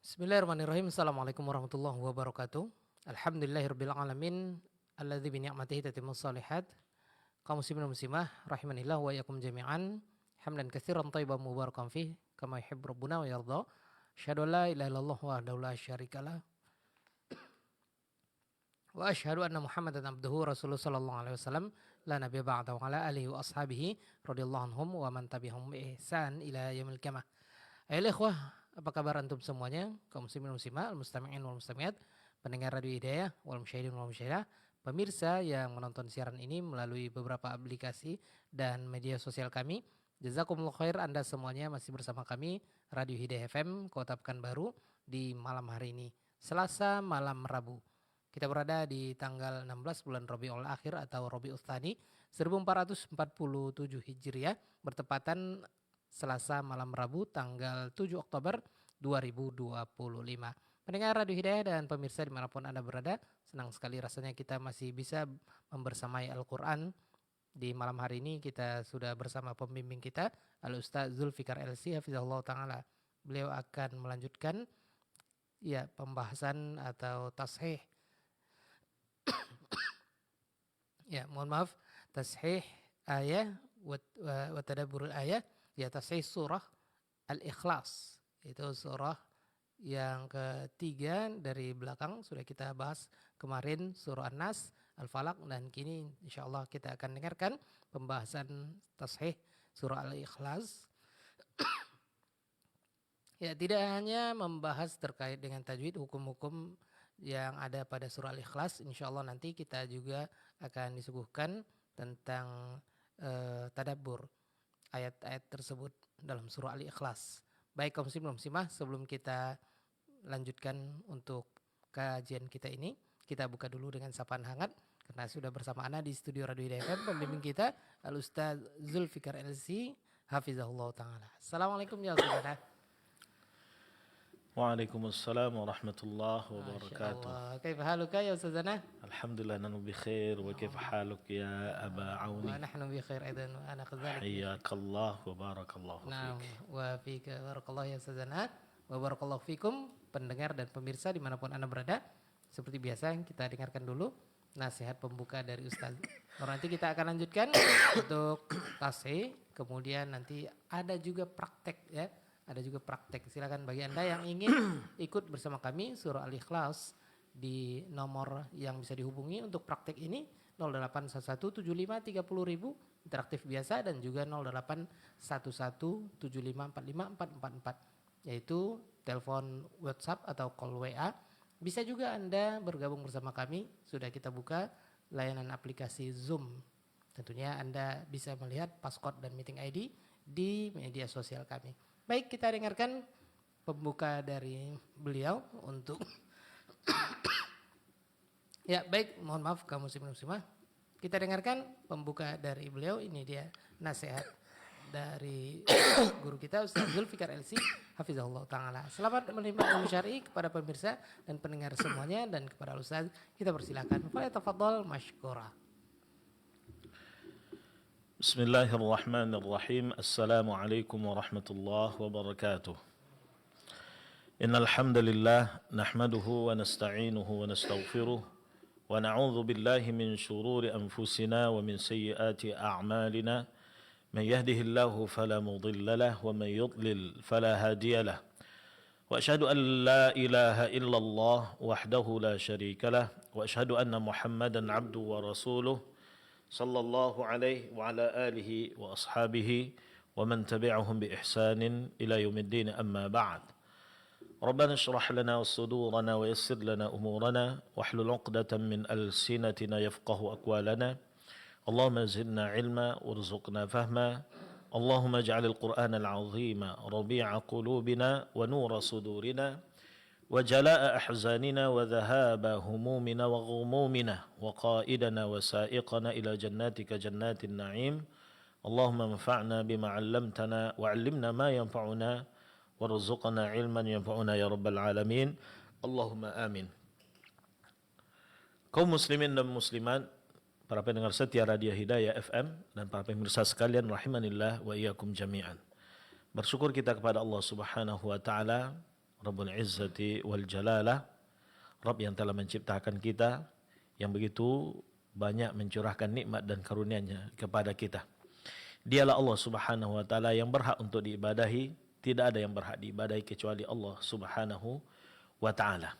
Bismillahirrahmanirrahim. Assalamualaikum warahmatullahi wabarakatuh. Alhamdulillahirabbil alamin alladzi bi ni'matihi tatimmus shalihat. Kaum muslimin dan muslimah rahimanillah wa iyyakum jami'an. Hamdan katsiran thayyiban mubarakan fih kama yuhibbu rabbuna wa yarda. Asyhadu an la ilaha illallah wahdahu la syarikalah wa asyhadu anna Muhammadan abduhu rasuluh sallallahu alaihi wasallam la nabiyya ba'dahu wa ala alihi wa ashabihi radhiyallahu anhum wa man tabi'ahum bi ihsan ila yaumil qiyamah. Ayo ikhwah, apa kabar antum semuanya? Kaum muslimin muslimah, al-mustami'in wal mustami'at, pendengar Radio Hidayah wal musyahidin wal musyahidah, pemirsa yang menonton siaran ini melalui beberapa aplikasi dan media sosial kami. Jazakumullah khair, Anda semuanya masih bersama kami Radio Hidayah FM Kota Pekanbaru di malam hari ini, Selasa malam Rabu. Kita berada di tanggal 16 bulan Rabiul Akhir atau Rabiul Tsani 1447 Hijriah, bertepatan Selasa malam Rabu tanggal 7 Oktober 2025. Pendengar Radio Hidayah dan pemirsa dimanapun Anda berada, senang sekali rasanya kita masih bisa membersamai Al-Quran. Di malam hari ini kita sudah bersama pembimbing kita, Al-Ustaz Zulfikar LC Hafizahullah Ta'ala. Beliau akan melanjutkan pembahasan atau tashih. Tashih ayat wa tadabburul ayat, tashih surah Al-Ikhlas. Itu surah yang ketiga dari belakang, sudah kita bahas kemarin surah An-Nas, Al-Falaq, dan kini insyaallah kita akan dengarkan pembahasan tashih surah Al-Ikhlas. Tidak hanya membahas terkait dengan tajwid, hukum-hukum yang ada pada surah Al-Ikhlas, insyaallah nanti kita juga akan disuguhkan tentang tadabbur ayat-ayat tersebut dalam surah Al-Ikhlas. Baik kaum muslimin muslimah, sebelum kita lanjutkan untuk kajian kita ini, kita buka dulu dengan sapaan hangat karena sudah bersama ana di studio Radio Hidayah FM pembimbing kita Al-Ustaz Zulfikar LC Hafizahullah Ta'ala. Assalamualaikum ya Ustaz. Waalaikumsalam warahmatullahi wabarakatuh. Kaifa haluka ya Ustazana? Alhamdulillah nanu bikhair wa kaifa haluk ya Aba Auni? Wa nahnu bikhair aidan wa ana kadzalik. Hayyakallah wa barakallahu fiik. Wa fika barakallahu ya Ustazana. Wa barakallahu fikum pendengar dan pemirsa dimanapun Anda berada. Seperti biasa kita dengarkan dulu nasihat pembuka dari Ustaz. Nanti kita akan lanjutkan untuk tashih, kemudian nanti ada juga praktek ya. Ada juga praktek. Silakan bagi Anda yang ingin ikut bersama kami surah Al-Ikhlas di nomor yang bisa dihubungi untuk praktek ini 08117530.000 interaktif biasa dan juga 081175454444 yaitu telepon WhatsApp atau call WA. Bisa juga Anda bergabung bersama kami, sudah kita buka layanan aplikasi Zoom. Tentunya Anda bisa melihat passcode dan meeting ID di media sosial kami. Baik, kita dengarkan pembuka dari beliau untuk baik, mohon maaf kaum muslimin muslimah. Kita dengarkan pembuka dari beliau, ini dia nasihat dari guru kita Ustaz Zulfikar LC Hafizahullah Ta'ala. Selamat menerima ilmu syar'i kepada pemirsa dan pendengar semuanya, dan kepada Ustaz kita persilakan. Falyatafaddal mashkura. Bismillahirrahmanirrahim. Assalamualaikum warahmatullahi wabarakatuh. Innal hamdalillah nahmaduhu wa nasta'inuhu wa nastaghfiruh wa na'udzu billahi min shururi anfusina wa min sayyiati a'malina. Man yahdihillahu fala mudilla lahu wa man yudlil fala hadiya lahu. Wa asyhadu an la ilaha illallah wahdahu la syarika lah wa asyhadu anna Muhammadan 'abduhu wa rasuluh sallallahu alaihi wa ala alihi wa ashabihi wa man tabi'ahum bi ihsanin ila yaumiddin, amma ba'd. Rabbana shrah lana sudurana wa yassir lana umurana wahlul 'uqdatam min alsinatina yafqahu aqwalana. Allahumma zidna ilma warzuqna fahma. Allahumma ij'alil qur'ana al-'azima rabi'a qulubina wa nura sudurina وجلاء أحزاننا وذهاب همومنا وغمومنا وقائدنا وسائقنا إلى جناتك جنات النعيم. اللهم انفعنا بما علمتنا وعلمنا ما ينفعنا وارزقنا علما ينفعنا يا رب العالمين. اللهم آمين. Kaum muslimin dan muslimat, para pendengar setia Radio Hidayah FM dan para pemirsa sekalian rahimanillah wa iyyakum jami'an. Bersyukur kita kepada Allah Subhanahu wa taala Rabbul Izzati wal Jalalah, Rabb yang telah menciptakan kita, yang begitu banyak mencurahkan nikmat dan karunia-Nya kepada kita. Dialah Allah Subhanahu wa taala yang berhak untuk diibadahi, tidak ada yang berhak diibadahi kecuali Allah Subhanahu wa taala.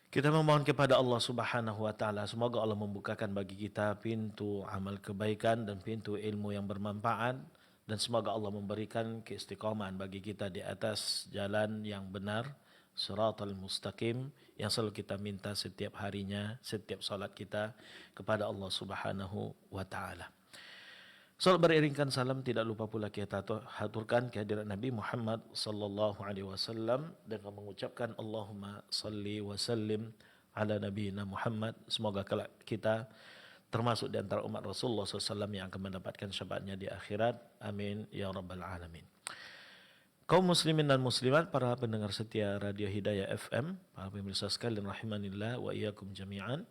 Kita memohon kepada Allah Subhanahu wa taala semoga Allah membukakan bagi kita pintu amal kebaikan dan pintu ilmu yang bermanfaat, dan semoga Allah memberikan keistiqomahan bagi kita di atas jalan yang benar, Shiratal Mustaqim, yang selalu kita minta setiap harinya, setiap salat kita kepada Allah Subhanahu wa taala. Salat beriringkan salam tidak lupa pula kita haturkan kehadirat Nabi Muhammad sallallahu alaihi wasallam dengan mengucapkan Allahumma salli wa sallim ala nabiyina Muhammad. Semoga kita termasuk di antara umat Rasulullah SAW yang akan mendapatkan syafaatnya di akhirat. Amin ya rabbal alamin. Kaum muslimin dan muslimat, para pendengar setia Radio Hidayah FM, para pemirsa sekalian rahimanillah wa iyyakum jami'an.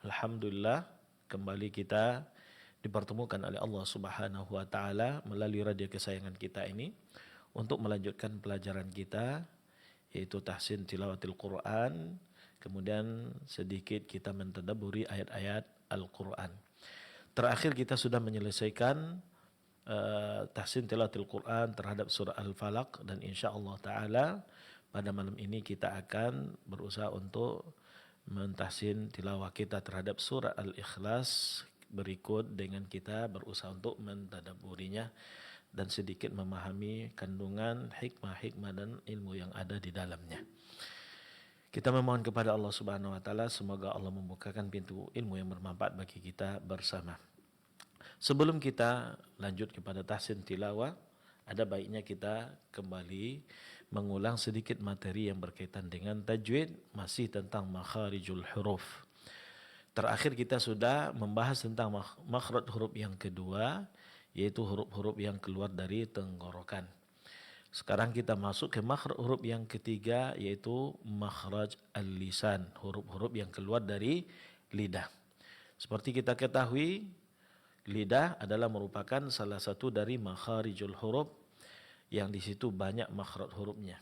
Alhamdulillah, kembali kita dipertemukan oleh Allah Subhanahu wa taala melalui radio kesayangan kita ini untuk melanjutkan pelajaran kita, yaitu tahsin tilawatil Quran. Kemudian sedikit kita mentadabburi ayat-ayat Al-Quran. Terakhir kita sudah menyelesaikan tahsin tilawatil Quran terhadap surah Al-Falaq, dan insyaAllah ta'ala pada malam ini kita akan berusaha untuk mentahsin tilawah kita terhadap surah Al-Ikhlas berikut, dengan kita berusaha untuk mentadabburinya dan sedikit memahami kandungan hikmah-hikmah dan ilmu yang ada di dalamnya. Kita memohon kepada Allah Subhanahu wa taala semoga Allah membukakan pintu ilmu yang bermanfaat bagi kita bersama. Sebelum kita lanjut kepada tahsin tilawah, ada baiknya kita kembali mengulang sedikit materi yang berkaitan dengan tajwid, masih tentang makharijul huruf. Terakhir kita sudah membahas tentang makhraj huruf yang kedua, yaitu huruf-huruf yang keluar dari tenggorokan. Sekarang kita masuk ke makhraj huruf yang ketiga, yaitu makhraj al-lisan, huruf-huruf yang keluar dari lidah. Seperti kita ketahui, lidah adalah merupakan salah satu dari makharijul huruf, yang di situ banyak makhraj hurufnya.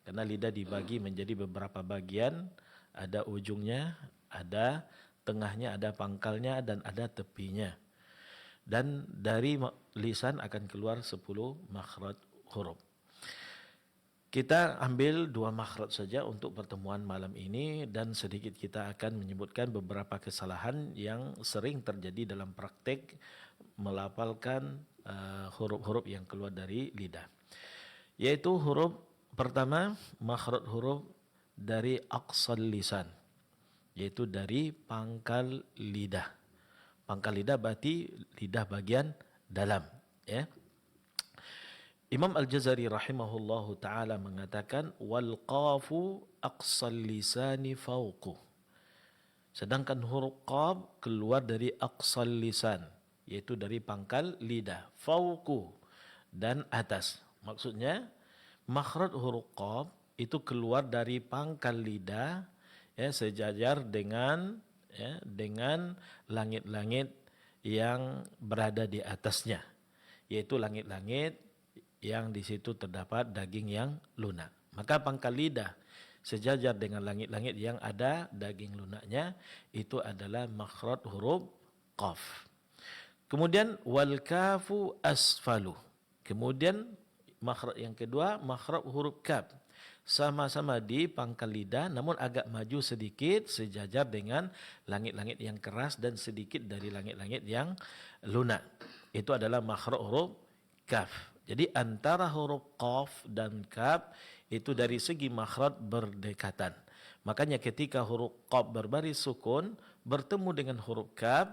Karena lidah dibagi menjadi beberapa bagian, ada ujungnya, ada tengahnya, ada pangkalnya, dan ada tepinya. Dan dari lisan akan keluar 10 makhraj huruf. Kita ambil 2 makhraj saja untuk pertemuan malam ini, dan sedikit kita akan menyebutkan beberapa kesalahan yang sering terjadi dalam praktek melafalkan huruf-huruf yang keluar dari lidah. Yaitu huruf pertama, makhraj huruf dari aqsal lisan, yaitu dari pangkal lidah. Pangkal lidah berarti lidah bagian dalam, ya. Imam Al-Jazari rahimahullahu taala mengatakan wal qafu aqsal lisani fawqu. Sedangkan huruf qaf keluar dari aqsal lisan, yaitu dari pangkal lidah, fawqu, dan atas. Maksudnya makhraj huruf qaf itu keluar dari pangkal lidah, ya, sejajar dengan langit-langit yang berada di atasnya, yaitu langit-langit yang di situ terdapat daging yang lunak. Maka pangkal lidah sejajar dengan langit-langit yang ada daging lunaknya, itu adalah makhraj huruf qaf. Kemudian wal kafu asfalu. Kemudian makhraj yang kedua, makhraj huruf kaf. Sama-sama di pangkal lidah, namun agak maju sedikit sejajar dengan langit-langit yang keras dan sedikit dari langit-langit yang lunak. Itu adalah makhraj huruf kaf. Jadi antara huruf qaf dan kaf itu dari segi makhraj berdekatan. Makanya ketika huruf qaf berbaris sukun bertemu dengan huruf kaf,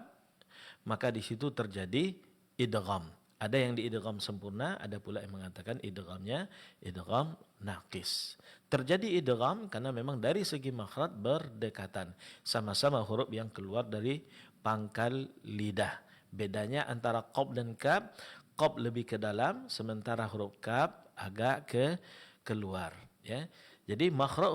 maka di situ terjadi idgham. Ada yang diidgham sempurna, ada pula yang mengatakan idghamnya idgham naqis. Terjadi idgham karena memang dari segi makhraj berdekatan. Sama-sama huruf yang keluar dari pangkal lidah. Bedanya antara qaf dan kaf, qaf lebih ke dalam, sementara huruf kaf agak ke keluar, ya. Jadi makhraj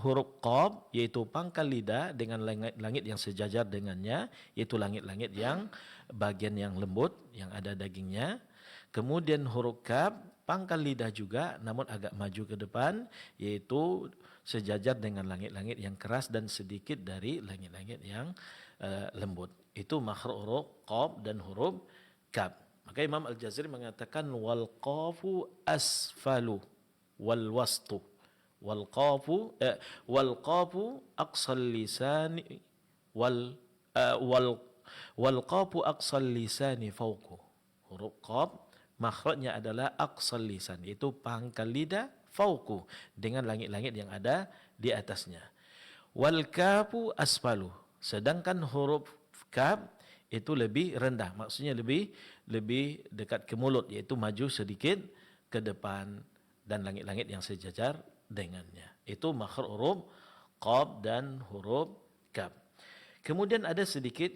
huruf qaf yaitu pangkal lidah dengan langit-langit yang sejajar dengannya, yaitu langit-langit yang bagian yang lembut yang ada dagingnya. Kemudian huruf kaf pangkal lidah juga namun agak maju ke depan, yaitu sejajar dengan langit-langit yang keras dan sedikit dari langit-langit yang lembut. Itu makhraj huruf qaf dan huruf kaf. Maka Imam Al-Jazari mengatakan wal qafu asfalu wal wastu wal qafu aqsal lisani wal qafu aqsal lisani fawqu. Huruf qaf makhrajnya adalah aqsal lisan, itu pangkal lidah, fawqu dengan langit-langit yang ada di atasnya. Wal kafu asfalu, sedangkan huruf kaf itu lebih rendah, maksudnya lebih dekat ke mulut, yaitu maju sedikit ke depan dan langit-langit yang sejajar dengannya. Itu makhraj huruf qaf dan huruf kaf. Kemudian ada sedikit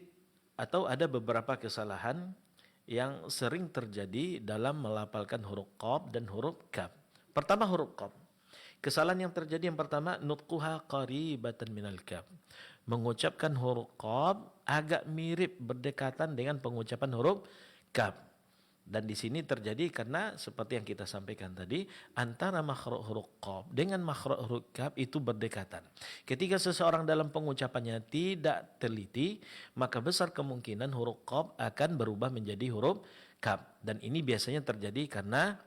atau ada beberapa kesalahan yang sering terjadi dalam melafalkan huruf qaf dan huruf kaf. Pertama huruf qaf. Kesalahan yang terjadi yang pertama, nutquha qaribatan minal kaf. Mengucapkan huruf qaf agak mirip berdekatan dengan pengucapan huruf kaf. Dan di sini terjadi karena seperti yang kita sampaikan tadi, antara makhraj huruf qaf dengan makhraj huruf kaf itu berdekatan. Ketika seseorang dalam pengucapannya tidak teliti, maka besar kemungkinan huruf qaf akan berubah menjadi huruf kaf. Dan ini biasanya terjadi karena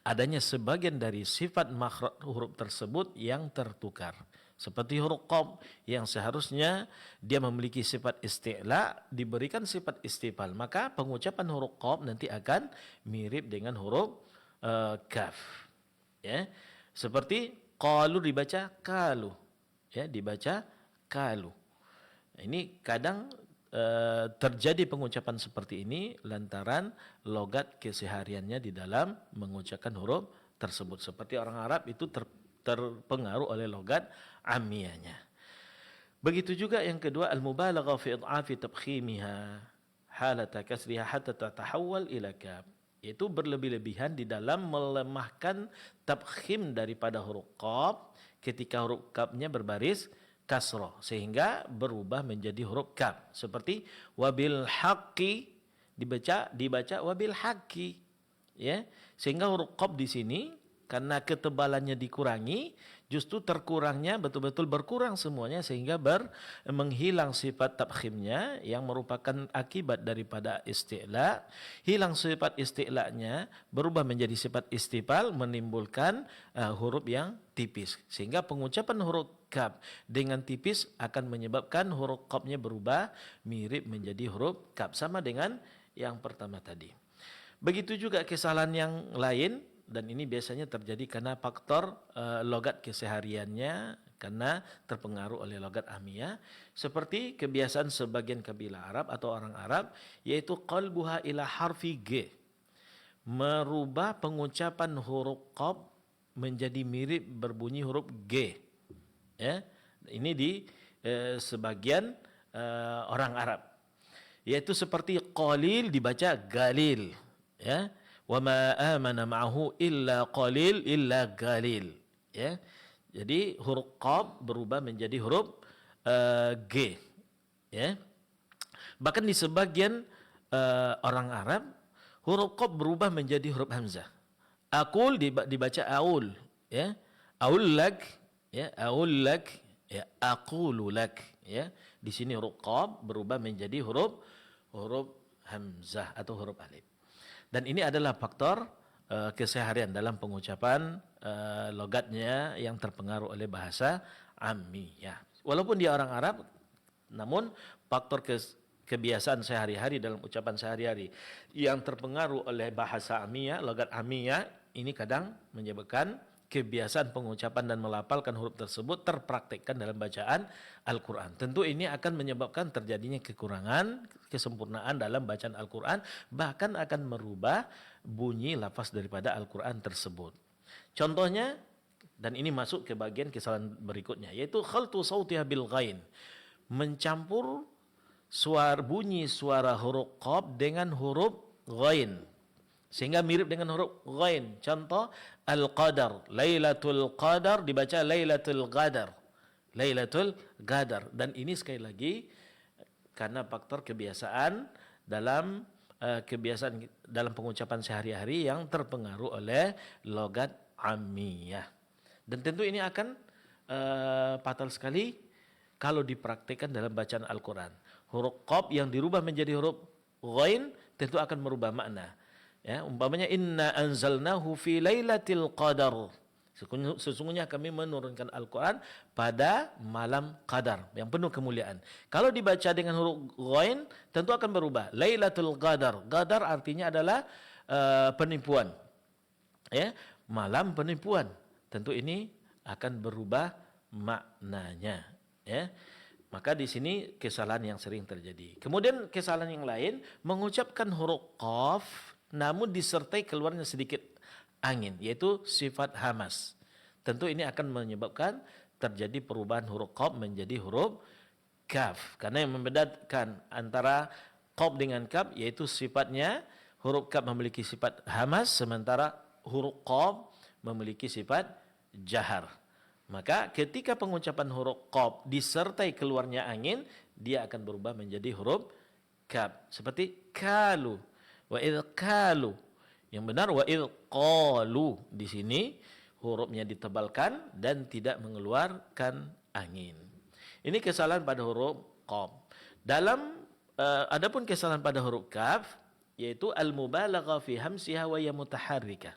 adanya sebagian dari sifat makhraj huruf tersebut yang tertukar. Seperti huruf qaf yang seharusnya dia memiliki sifat isti'la diberikan sifat istifal, maka pengucapan huruf qaf nanti akan mirip dengan huruf kaf. Ya. Seperti qalu dibaca kalu. Ya, dibaca kalu. Ini kadang terjadi pengucapan seperti ini lantaran logat kesehariannya di dalam mengucapkan huruf tersebut. Seperti orang Arab itu terpengaruh oleh logat amiyahnya. Begitu juga yang kedua, al-mubalaghah fi id'afi tabkhimiha halata kasriha hatta tatahawwal ila kaf. Itu berlebih-lebihan di dalam melemahkan tabkhim daripada huruf qaf ketika huruf kafnya berbaris kasrah sehingga berubah menjadi huruf kaf. Seperti wabil haqqi dibaca wabil haqqi, ya. Sehingga huruf qaf di sini karena ketebalannya dikurangi, justru terkurangnya betul-betul berkurang semuanya sehingga menghilang sifat tabkhimnya yang merupakan akibat daripada isti'la. Hilang sifat isti'lanya berubah menjadi sifat istifal, menimbulkan huruf yang tipis. Sehingga pengucapan huruf kaf dengan tipis akan menyebabkan huruf qafnya berubah mirip menjadi huruf kaf, sama dengan yang pertama tadi. Begitu juga kesalahan yang lain, dan ini biasanya terjadi karena faktor logat kesehariannya, karena terpengaruh oleh logat amiyah, seperti kebiasaan sebagian kabilah Arab atau orang Arab, yaitu qalbuha ila harfi G, merubah pengucapan huruf qaf menjadi mirip berbunyi huruf G. Ya, ini di sebagian orang Arab, yaitu seperti qalil dibaca galil, ya. Wa ma amana ma'ahu illa qalil illa galil, ya. Jadi huruf qaf berubah menjadi huruf G, ya. Bahkan di sebagian orang Arab huruf qaf berubah menjadi huruf hamzah. Aqul dibaca aul, ya. Aul lak, ya. Aul lak, ya. Aqulu lak, ya. Di sini huruf qaf berubah menjadi huruf hamzah atau huruf alif. Dan ini adalah faktor keseharian dalam pengucapan logatnya yang terpengaruh oleh bahasa amiyah. Walaupun dia orang Arab, namun faktor kebiasaan sehari-hari dalam ucapan sehari-hari yang terpengaruh oleh bahasa amiyah, logat amiyah, ini kadang menyebabkan kebiasaan pengucapan dan melafalkan huruf tersebut terpraktikkan dalam bacaan Al-Quran. Tentu ini akan menyebabkan terjadinya kekurangan, kesempurnaan dalam bacaan Al-Quran, bahkan akan merubah bunyi lafaz daripada Al-Quran tersebut. Contohnya, dan ini masuk ke bagian kesalahan berikutnya, yaitu khaltu sautiha bil ghain, mencampur bunyi suara huruf qaf dengan huruf ghain, sehingga mirip dengan huruf ghain. Contoh, al-qadar, lailatul qadar dibaca lailatul qadar, lailatul qadar. Dan ini sekali lagi karena faktor kebiasaan dalam kebiasaan dalam pengucapan sehari-hari yang terpengaruh oleh logat ammiyah. Dan tentu ini akan fatal sekali kalau dipraktikkan dalam bacaan Al-Quran. Huruf qaf yang dirubah menjadi huruf ghain tentu akan merubah makna. Ya, umpamanya inna anzalnahu fi lailatul qadar. Sesungguhnya kami menurunkan Al-Quran pada malam qadar yang penuh kemuliaan. Kalau dibaca dengan huruf ghain tentu akan berubah. Lailatul qadar. Qadar artinya adalah penipuan. Ya, malam penipuan. Tentu ini akan berubah maknanya. Ya. Maka di sini kesalahan yang sering terjadi. Kemudian kesalahan yang lain mengucapkan huruf qaf namun disertai keluarnya sedikit angin, yaitu sifat hamas. Tentu ini akan menyebabkan terjadi perubahan huruf qaf menjadi huruf kaf. Karena yang membedakan antara qaf dengan kaf yaitu sifatnya huruf kaf memiliki sifat hamas sementara huruf qaf memiliki sifat jahar. Maka ketika pengucapan huruf qaf disertai keluarnya angin, dia akan berubah menjadi huruf kaf. Seperti kalu, wa idh kalu. Yang benar wa idh qalu. Di sini hurufnya ditebalkan dan tidak mengeluarkan angin. Ini kesalahan pada huruf qaf. Adapun kesalahan pada huruf kaf yaitu al-mubalaghah fi hamsiha wa ya mutaharrikah.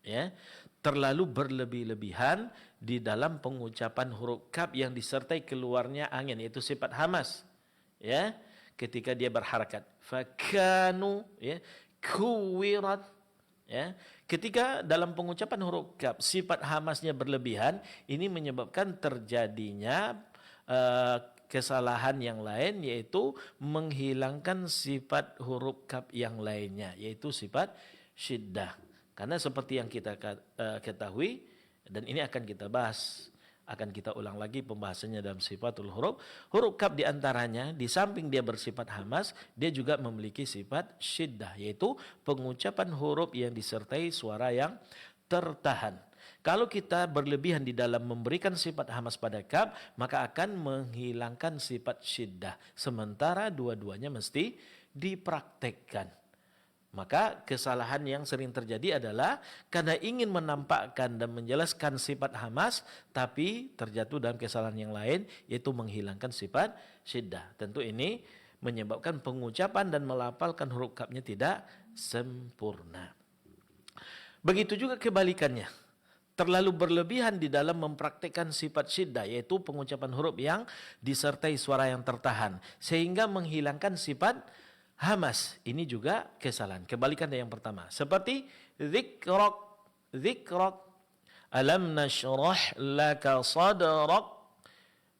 Ya, terlalu berlebih-lebihan di dalam pengucapan huruf kaf yang disertai keluarnya angin yaitu sifat hamas. Ya, ketika dia berharakat. Fakanu, ya, kuwirat. Ya, ketika dalam pengucapan huruf kaf sifat hamasnya berlebihan, ini menyebabkan terjadinya kesalahan yang lain yaitu menghilangkan sifat huruf kaf yang lainnya yaitu sifat syiddah. Karena seperti yang kita ketahui dan ini akan kita bahas, akan kita ulang lagi pembahasannya dalam sifatul huruf. Huruf kaf diantaranya di samping dia bersifat hamas, dia juga memiliki sifat syiddah yaitu pengucapan huruf yang disertai suara yang tertahan. Kalau kita berlebihan di dalam memberikan sifat hamas pada kaf, maka akan menghilangkan sifat syiddah. Sementara dua-duanya mesti dipraktekkan. Maka kesalahan yang sering terjadi adalah karena ingin menampakkan dan menjelaskan sifat hamas, tapi terjatuh dalam kesalahan yang lain, yaitu menghilangkan sifat syiddah. Tentu ini menyebabkan pengucapan dan melafalkan huruf kafnya tidak sempurna. Begitu juga kebalikannya. Terlalu berlebihan di dalam mempraktikkan sifat syiddah, yaitu pengucapan huruf yang disertai suara yang tertahan, sehingga menghilangkan sifat hamas. Ini juga kesalahan. Kebalikan dari yang pertama. Seperti dzikrak, dzikrak. Alam nashrah laka sadrak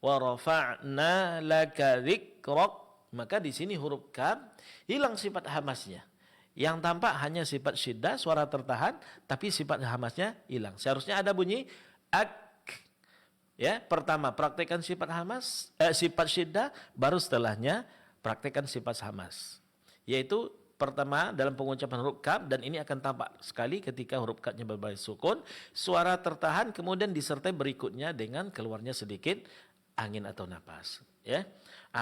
wa rafa'na laka dzikrak. Maka di sini huruf kaf hilang sifat hamasnya. Yang tampak hanya sifat syiddah, suara tertahan, tapi sifat hamasnya hilang. Seharusnya ada bunyi ak. Ya, pertama praktekkan sifat hamas, sifat syiddah, baru setelahnya praktekkan sifat hamas. Yaitu pertama dalam pengucapan huruf kaf, dan ini akan tampak sekali ketika huruf kafnya berbaris sukun, suara tertahan kemudian disertai berikutnya dengan keluarnya sedikit angin atau napas. Ya,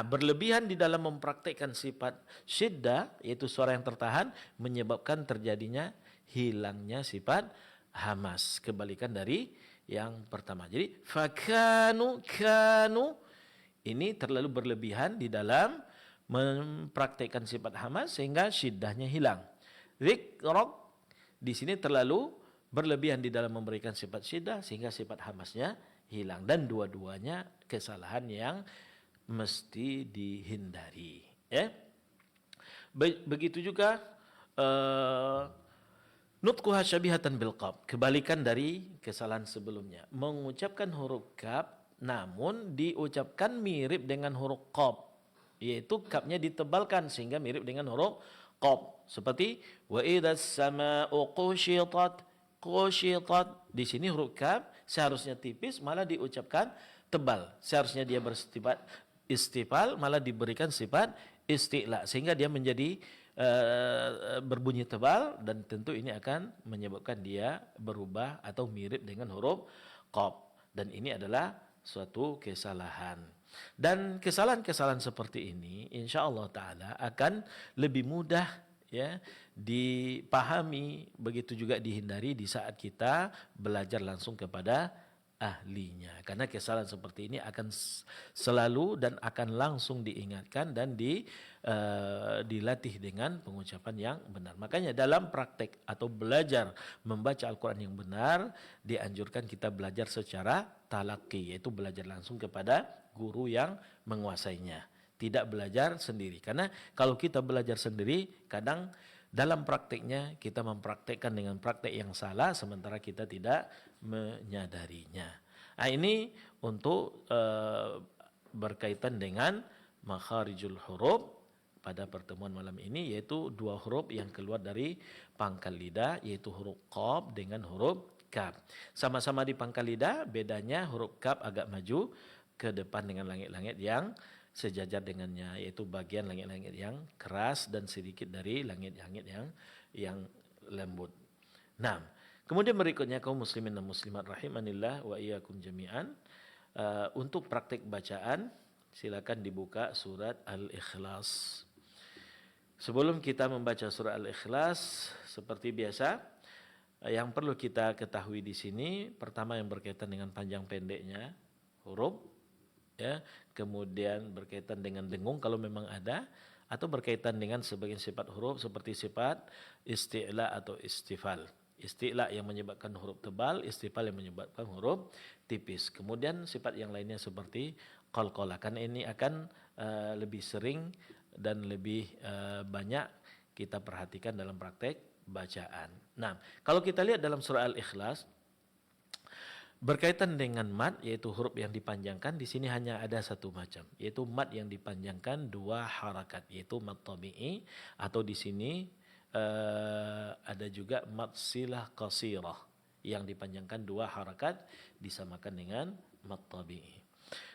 berlebihan di dalam mempraktekkan sifat syiddah yaitu suara yang tertahan menyebabkan terjadinya hilangnya sifat hamas. Kebalikan dari yang pertama. Jadi fakanu kanu ini terlalu berlebihan di dalam mempraktekkan sifat hamas sehingga syiddahnya hilang. Dzikrak di sini terlalu berlebihan di dalam memberikan sifat syiddah sehingga sifat hamasnya hilang, dan dua-duanya kesalahan yang mesti dihindari. Ya. Begitu juga nutquha syabihatan bil qaf, kebalikan dari kesalahan sebelumnya. Mengucapkan huruf kaf namun diucapkan mirip dengan huruf qaf, yaitu kafnya ditebalkan sehingga mirip dengan huruf qaf. Seperti wa idzas samaa'u qushitat, qushitat. Di sini huruf kaf seharusnya tipis malah diucapkan tebal. Seharusnya dia bersifat istifal malah diberikan sifat isti'la sehingga dia menjadi berbunyi tebal, dan tentu ini akan menyebabkan dia berubah atau mirip dengan huruf qaf, dan ini adalah suatu kesalahan. Dan kesalahan-kesalahan seperti ini insyaallah taala akan lebih mudah ya dipahami, begitu juga dihindari di saat kita belajar langsung kepada ahlinya. Karena kesalahan seperti ini akan selalu dan akan langsung diingatkan dan dilatih dengan pengucapan yang benar. Makanya dalam praktek atau belajar membaca Al-Quran yang benar, dianjurkan kita belajar secara talaqi, yaitu belajar langsung kepada guru yang menguasainya. Tidak belajar sendiri. Karena kalau kita belajar sendiri, kadang dalam prakteknya kita mempraktekkan dengan praktek yang salah, sementara kita tidak menyadarinya. Nah, ini untuk berkaitan dengan makharijul huruf pada pertemuan malam ini, yaitu dua huruf yang keluar dari pangkal lidah, yaitu huruf qaf dengan huruf kaf. Sama-sama di pangkal lidah, bedanya huruf kaf agak maju ke depan dengan langit-langit yang sejajar dengannya, yaitu bagian langit-langit yang keras dan sedikit dari langit-langit yang lembut. Nah, kemudian berikutnya kaum muslimin dan muslimat rahimanillah wa iyyakum jami'an, untuk praktik bacaan silakan dibuka surat Al-Ikhlas. Sebelum kita membaca surat Al-Ikhlas, seperti biasa, yang perlu kita ketahui di sini, pertama yang berkaitan dengan panjang pendeknya huruf, ya, kemudian berkaitan dengan dengung kalau memang ada, atau berkaitan dengan sebagian sifat huruf seperti sifat isti'la atau istifal. Isti'la yang menyebabkan huruf tebal, istifal yang menyebabkan huruf tipis. Kemudian sifat yang lainnya seperti qalqalah. Kan ini akan lebih sering dan lebih banyak kita perhatikan dalam praktek bacaan. Nah, kalau kita lihat dalam surah Al-Ikhlas, berkaitan dengan mad, yaitu huruf yang dipanjangkan, di sini hanya ada satu macam, yaitu mad yang dipanjangkan dua harakat, yaitu mad tabi'i, atau di sini ada juga mad silah qasirah yang dipanjangkan dua harakat, disamakan dengan mad tabi'i.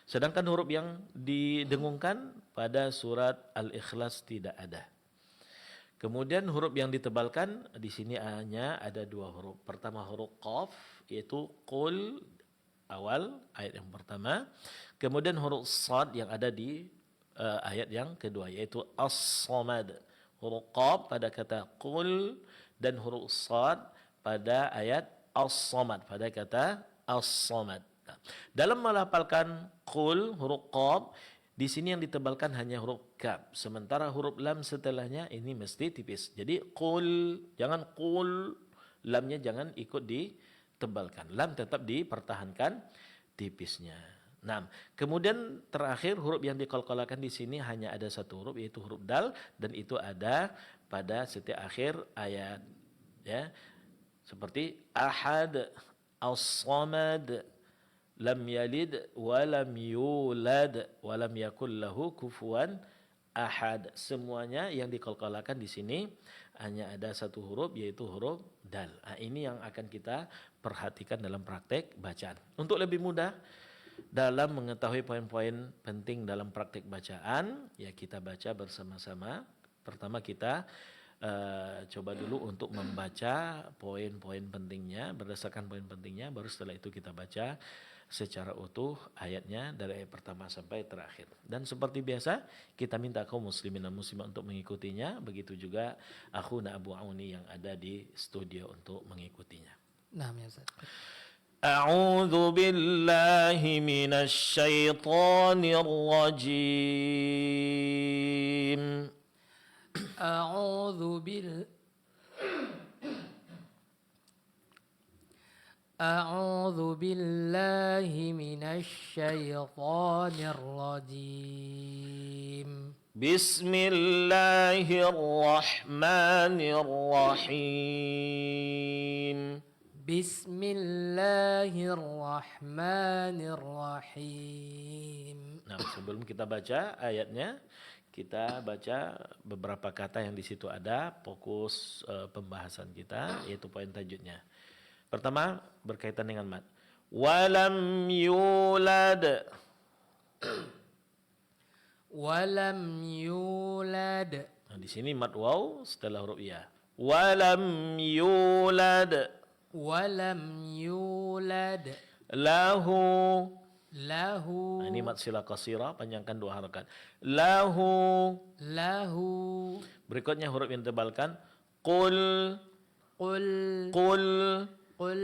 Sedangkan huruf yang didengungkan pada surat Al-Ikhlas tidak ada. Kemudian huruf yang ditebalkan di sini hanya ada dua huruf. Pertama huruf qaf, yaitu qul, awal ayat yang pertama. Kemudian huruf sad yang ada di ayat yang kedua, yaitu as-samad. Huruf qaf pada kata qul dan huruf sad pada ayat as-samad, pada kata as-samad. Nah, dalam melafalkan qul, huruf qaf, di sini yang ditebalkan hanya huruf kaf, sementara huruf lam setelahnya ini mesti tipis. Jadi qul, jangan qul, lamnya jangan ikut ditebalkan. Lam tetap dipertahankan tipisnya. Nah, kemudian terakhir huruf yang diqalqalakan di sini hanya ada satu huruf, yaitu huruf dal, dan itu ada pada setiap akhir ayat, ya. Seperti ahad, as-samad, lam yalid wa lam yulad wa lam yakul lahu kufuwan ahad. Semuanya yang diqalqalakan di sini hanya ada satu huruf, yaitu huruf dal. Nah, ini yang akan kita perhatikan dalam praktek bacaan. Untuk lebih mudah dalam mengetahui poin-poin penting dalam praktek bacaan, ya kita baca bersama-sama. Pertama kita coba dulu untuk membaca poin-poin pentingnya, berdasarkan poin pentingnya, baru setelah itu kita baca secara utuh ayatnya dari ayat pertama sampai terakhir. Dan seperti biasa kita minta kaum muslimin dan muslimat untuk mengikutinya, begitu juga akhuna Abu Auni yang ada di studio untuk mengikutinya. Nah, ya Ustaz. A'udzu billahi minasy syaithanir rajim. أعوذ بالله من الشيطان الرجيم. بسم الله الرحمن الرحيم. بسم الله الرحمن الرحيم. Nah, sebelum kita baca ayatnya, kita baca beberapa kata yang di situ ada, fokus pembahasan kita, yaitu poin tajudnya. Pertama berkaitan dengan mad. Walam yulad. Walam yulad. Nah, di sini mad waw setelah huruf ya. Walam yulad. Walam yulad. Lahu. lahu, Nah, ini mad sila qasira, panjangkan 2 harakat. Lahu. lahu, Berikutnya huruf yang tebalkan. Qul. qul, Qul. qul,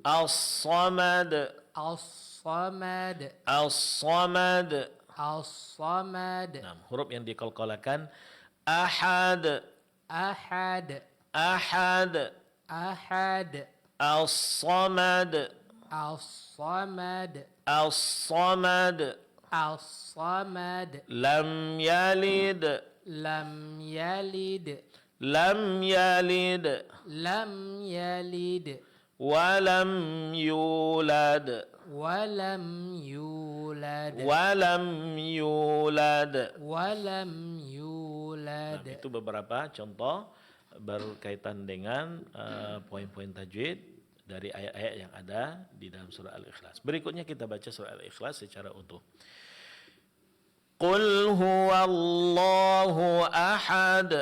As-samad. as-samad, As-samad. as-samad, Nah, huruf yang dikolkolakan. Ahad. ahad, Ahad. ahad, As-samad. as-samad, As-samad. as-samad, Lam yalid. lam yalid, Lam yalid. lam yalid, Walam yulad. walam yulad, Walam yulad. walam Nah, yulad. itu beberapa contoh berkaitan dengan poin-poin tajwid dari ayat-ayat yang ada di dalam surah Al-Ikhlas. Berikutnya kita baca surah Al-Ikhlas secara utuh. Qul huwallahu ahad.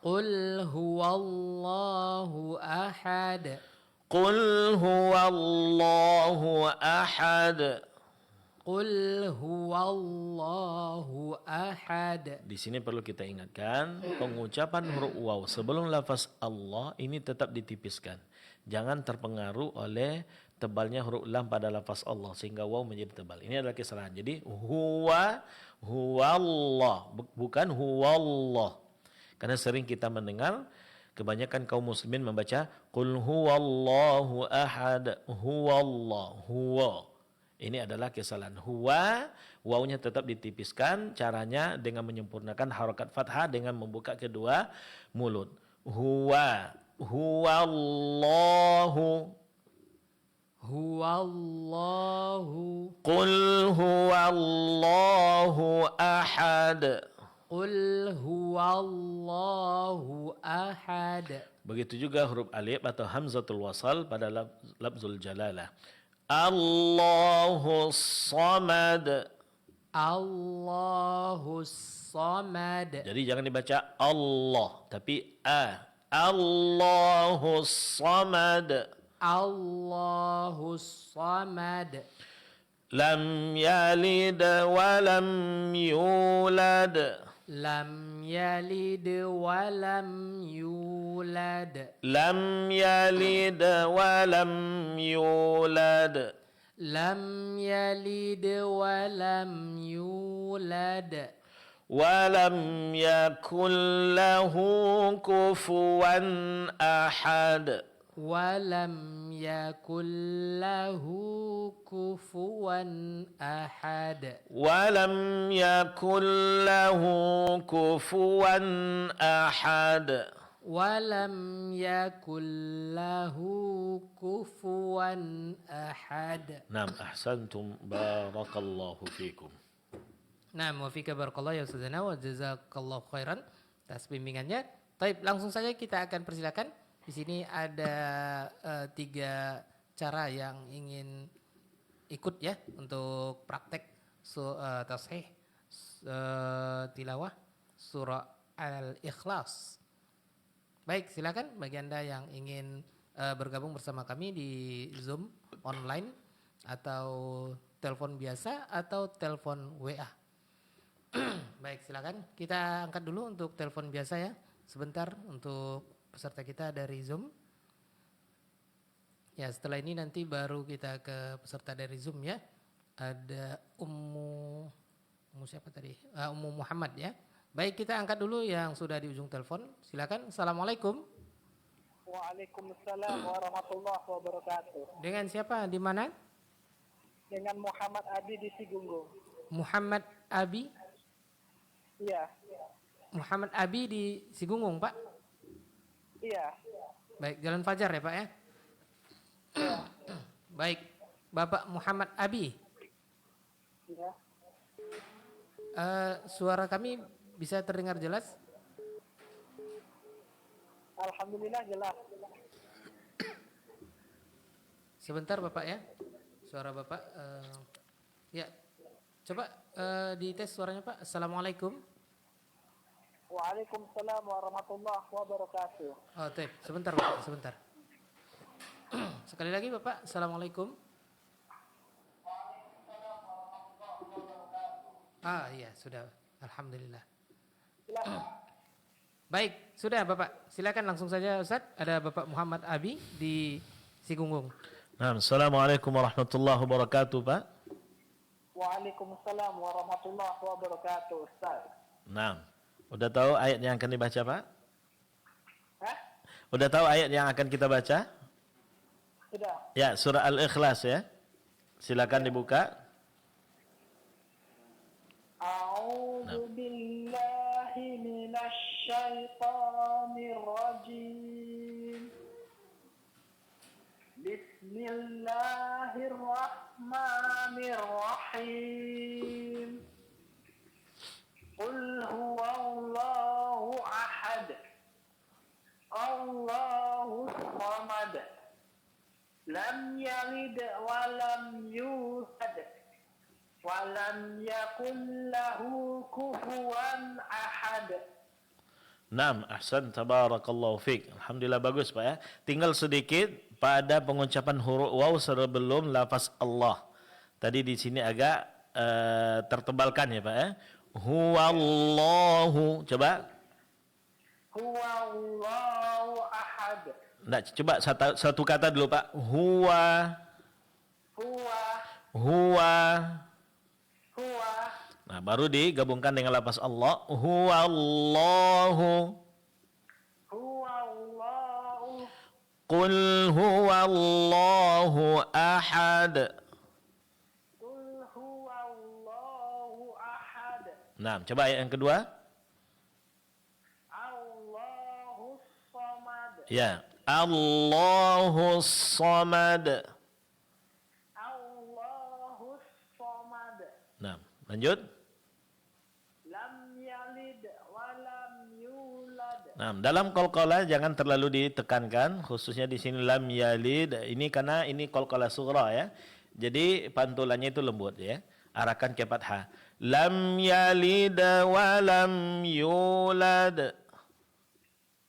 Qul huwallahu ahad. Qul huwallahu ahad. Qul huwallahu ahad. Di sini perlu kita ingatkan, pengucapan huruf waw sebelum lafaz Allah ini tetap ditipiskan. Jangan terpengaruh oleh tebalnya huruf lam pada lafaz Allah sehingga waw menjadi tebal. Ini adalah kesalahan. Jadi huwallah, bukan huwallah. Karena sering kita mendengar kebanyakan kaum muslimin membaca qul huwallahu ahad, huwallah, huwa. Ini adalah kesalahan. Huwa, wawnya tetap ditipiskan. Caranya dengan menyempurnakan harokat fathah dengan membuka kedua mulut. Huwa, huwallahu. Huwallahu. Qul huwallahu ahad. Qul huwallahu ahad. Begitu juga huruf alif atau hamzatul wasal pada lafzul jalalah. Allahus samad. Allahus samad. Jadi jangan dibaca Allah tapi a. Allahus samad. Allahus samad. Lam yalid wa lam yulad. Lam yalid wa lam yulad. Lam yalid wa lam yulad. Lam yalid wa lam yulad. Wa lam yakul lahu kufuwan ahad. Walam yakul lahu kufuwan ahad. Walam yakul lahu kufuwan ahad. Walam yakul lahu kufuwan ahad. Naam, ahsantum, barakallahu fikum. Naam, wa fika barakallahu ya Ustazana wa jazakallahu khairan atas bimbingannya. Baik, langsung saja kita akan persilakan. Di sini ada 3 cara yang ingin ikut ya untuk praktek tasheh tilawah surah Al-Ikhlas. Baik, silakan bagi Anda yang ingin bergabung bersama kami di Zoom online atau telepon biasa atau telepon WA. Baik, silakan. Kita angkat dulu untuk telepon biasa ya. Sebentar untuk peserta kita dari Zoom. Ya, setelah ini nanti baru kita ke peserta dari Zoom ya. Ada Ummu siapa tadi? Ummu Muhammad ya. Baik, kita angkat dulu yang sudah di ujung telepon. Silakan. Assalamualaikum. Waalaikumsalam warahmatullahi wabarakatuh. Dengan siapa? Di mana? Dengan Muhammad Abi di Sigunggung. Muhammad Abi. Iya. Muhammad Abi di Sigunggung, Pak. Iya. Baik, Jalan Fajar ya, Pak ya. Baik, Bapak Muhammad Abi. Iya. Suara kami bisa terdengar jelas? Alhamdulillah jelas. Sebentar Bapak ya. Suara Bapak. Ya, coba dites suaranya Pak. Assalamualaikum. Waalaikumsalam warahmatullahi wabarakatuh. Oh, tep. Sebentar Bapak, sebentar. Sekali lagi Bapak. Assalamualaikum. Iya, sudah. Alhamdulillah. Silakan. Baik, sudah Bapak. Silakan langsung saja Ustaz. Ada Bapak Muhammad Abi di Sigunggung. Nah, Assalamualaikum warahmatullahi wabarakatuh, Pak. Waalaikumsalam warahmatullahi wabarakatuh, Ustaz. Nah, udah tahu ayat yang akan dibaca, Pak? Hah? Udah tahu ayat yang akan kita baca? Sudah. Ya, surah Al-Ikhlas ya. Silakan dibuka. A'udzu billahi minasy syaithanir rajim. Bismillahirrahmanirrahim. Qul huwallahu ahad. Allahus samad. Lam yalid wa lam yulad. Wa lam yakul lahu kufuwan ahad. Naam, ahsan, tabarakallahu fiik. Alhamdulillah bagus Pak ya. Tinggal sedikit pada pengucapan huruf waw sebelum lafaz Allah. Tadi di sini agak tertebalkan ya Pak ya. Huwallahu. Coba. Huwallahu ahad. Nah, coba satu kata dulu Pak. Huwa. Huwa. Huwa. Huwa. Nah, baru digabungkan dengan lafaz Allah. Huwallahu. Huwallahu. Qul huwallahu ahad. Qul huwallahu ahad. Nah, coba ayat yang kedua. Allahus samad. Ya. Allahus samad. Allahus samad. Nah, lanjut. Lam yalid wa lam yulad. Nah, dalam qalqalah jangan terlalu ditekankan, khususnya di sini lam yalid. Ini karena ini qalqalah sughra ya. Jadi pantulannya itu lembut ya. Arahkan ke fathah. Lam yalid wa lam yulad.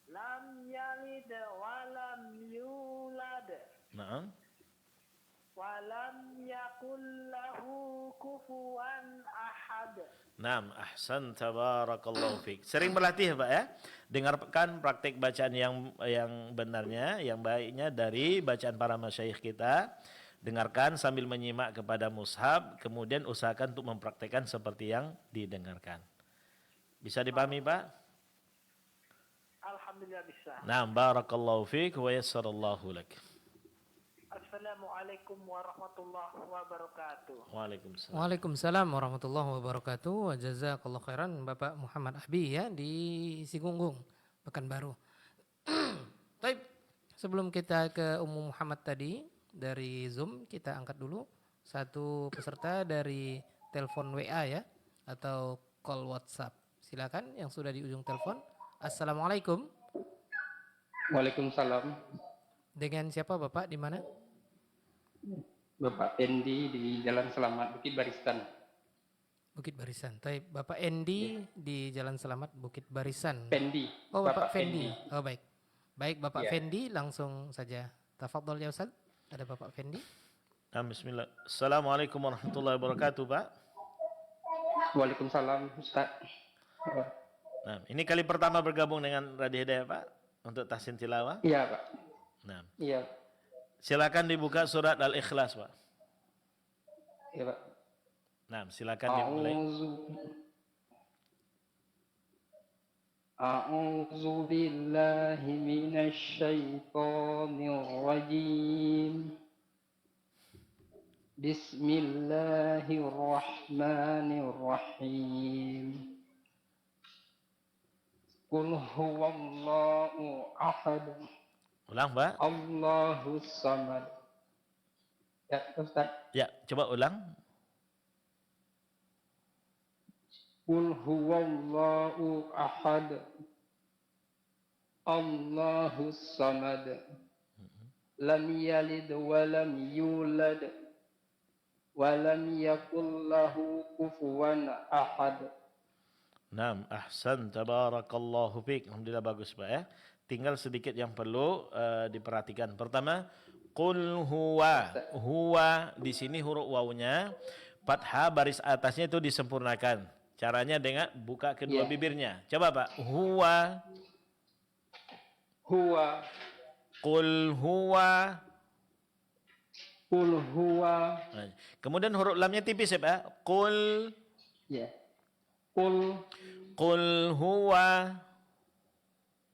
Lam yalid wa lam yulad. Nah. Wa lam yakul lahu kufuwan ahad. Naam, ahsan, tabarakallahu fiik. Sering berlatih Pak ya. Dengarkan praktik bacaan yang benarnya, yang baiknya dari bacaan para masyayikh kita. Dengarkan sambil menyimak kepada mushaf, kemudian usahakan untuk mempraktekkan seperti yang didengarkan. Bisa dipahami Pak? Alhamdulillah bisa. Naam, barakallahu fiik wa yassarallahu lak. Assalamualaikum warahmatullahi wabarakatuh. Waalaikumsalam. Waalaikumsalam warahmatullahi wabarakatuh. Wa jazakallahu khairan Bapak Muhammad Abi ya di Sigunggung, Pekanbaru. Baik, sebelum kita ke Ummu Muhammad tadi dari Zoom, kita angkat dulu satu peserta dari telepon WA ya atau call WhatsApp. Silakan yang sudah di ujung telepon. Assalamualaikum. Waalaikumsalam. Dengan siapa Bapak di mana? Bapak Endi di Jalan Selamat Bukit Barisan. Bukit Barisan. Baik, Bapak Endi di Jalan Selamat Bukit Barisan. Pendi. Oh, Bapak Fendi. Oh, baik. Baik, Bapak Ya. Fendi langsung saja. Tafadhol ya Ustaz. Ada Bapak Fendi. Nah, bismillah. Assalamualaikum warahmatullahi wabarakatuh Pak. Waalaikumsalam Ustaz. Nah, ini kali pertama bergabung dengan Radio Hidayah Pak untuk tahsin tilawah. Iya Pak. Nah, Iya. silakan dibuka surat Al-Ikhlas Pak. Iya Pak. Nah, silakan dimulai. A'udzu billahi minasy syaithanir rajim. Bismillahirrahmanirrahim. Qul huwallahu ahad. Ulang Pak. Allahus samad. Ya, Ustaz. Ya, coba ulang. Qul huwallahu ahad. Allahus samad. Lam yalid wa lam yulad. Wa lam yakul lahu kufuwan ahad. Naam, ahsan, tabarakallahu fiik. Alhamdulillah bagus Pak ya. Tinggal sedikit yang perlu diperhatikan. Pertama, qul huwa. Huwa di sini huruf wawunya Fathah baris atasnya itu disempurnakan. Caranya dengan buka kedua bibirnya. Coba Pak. Huwa. Huwa. Qul huwa. Qul huwa. Nah, kemudian huruf lamnya tipis ya Pak. Qul. Ya. Qul. Qul huwa.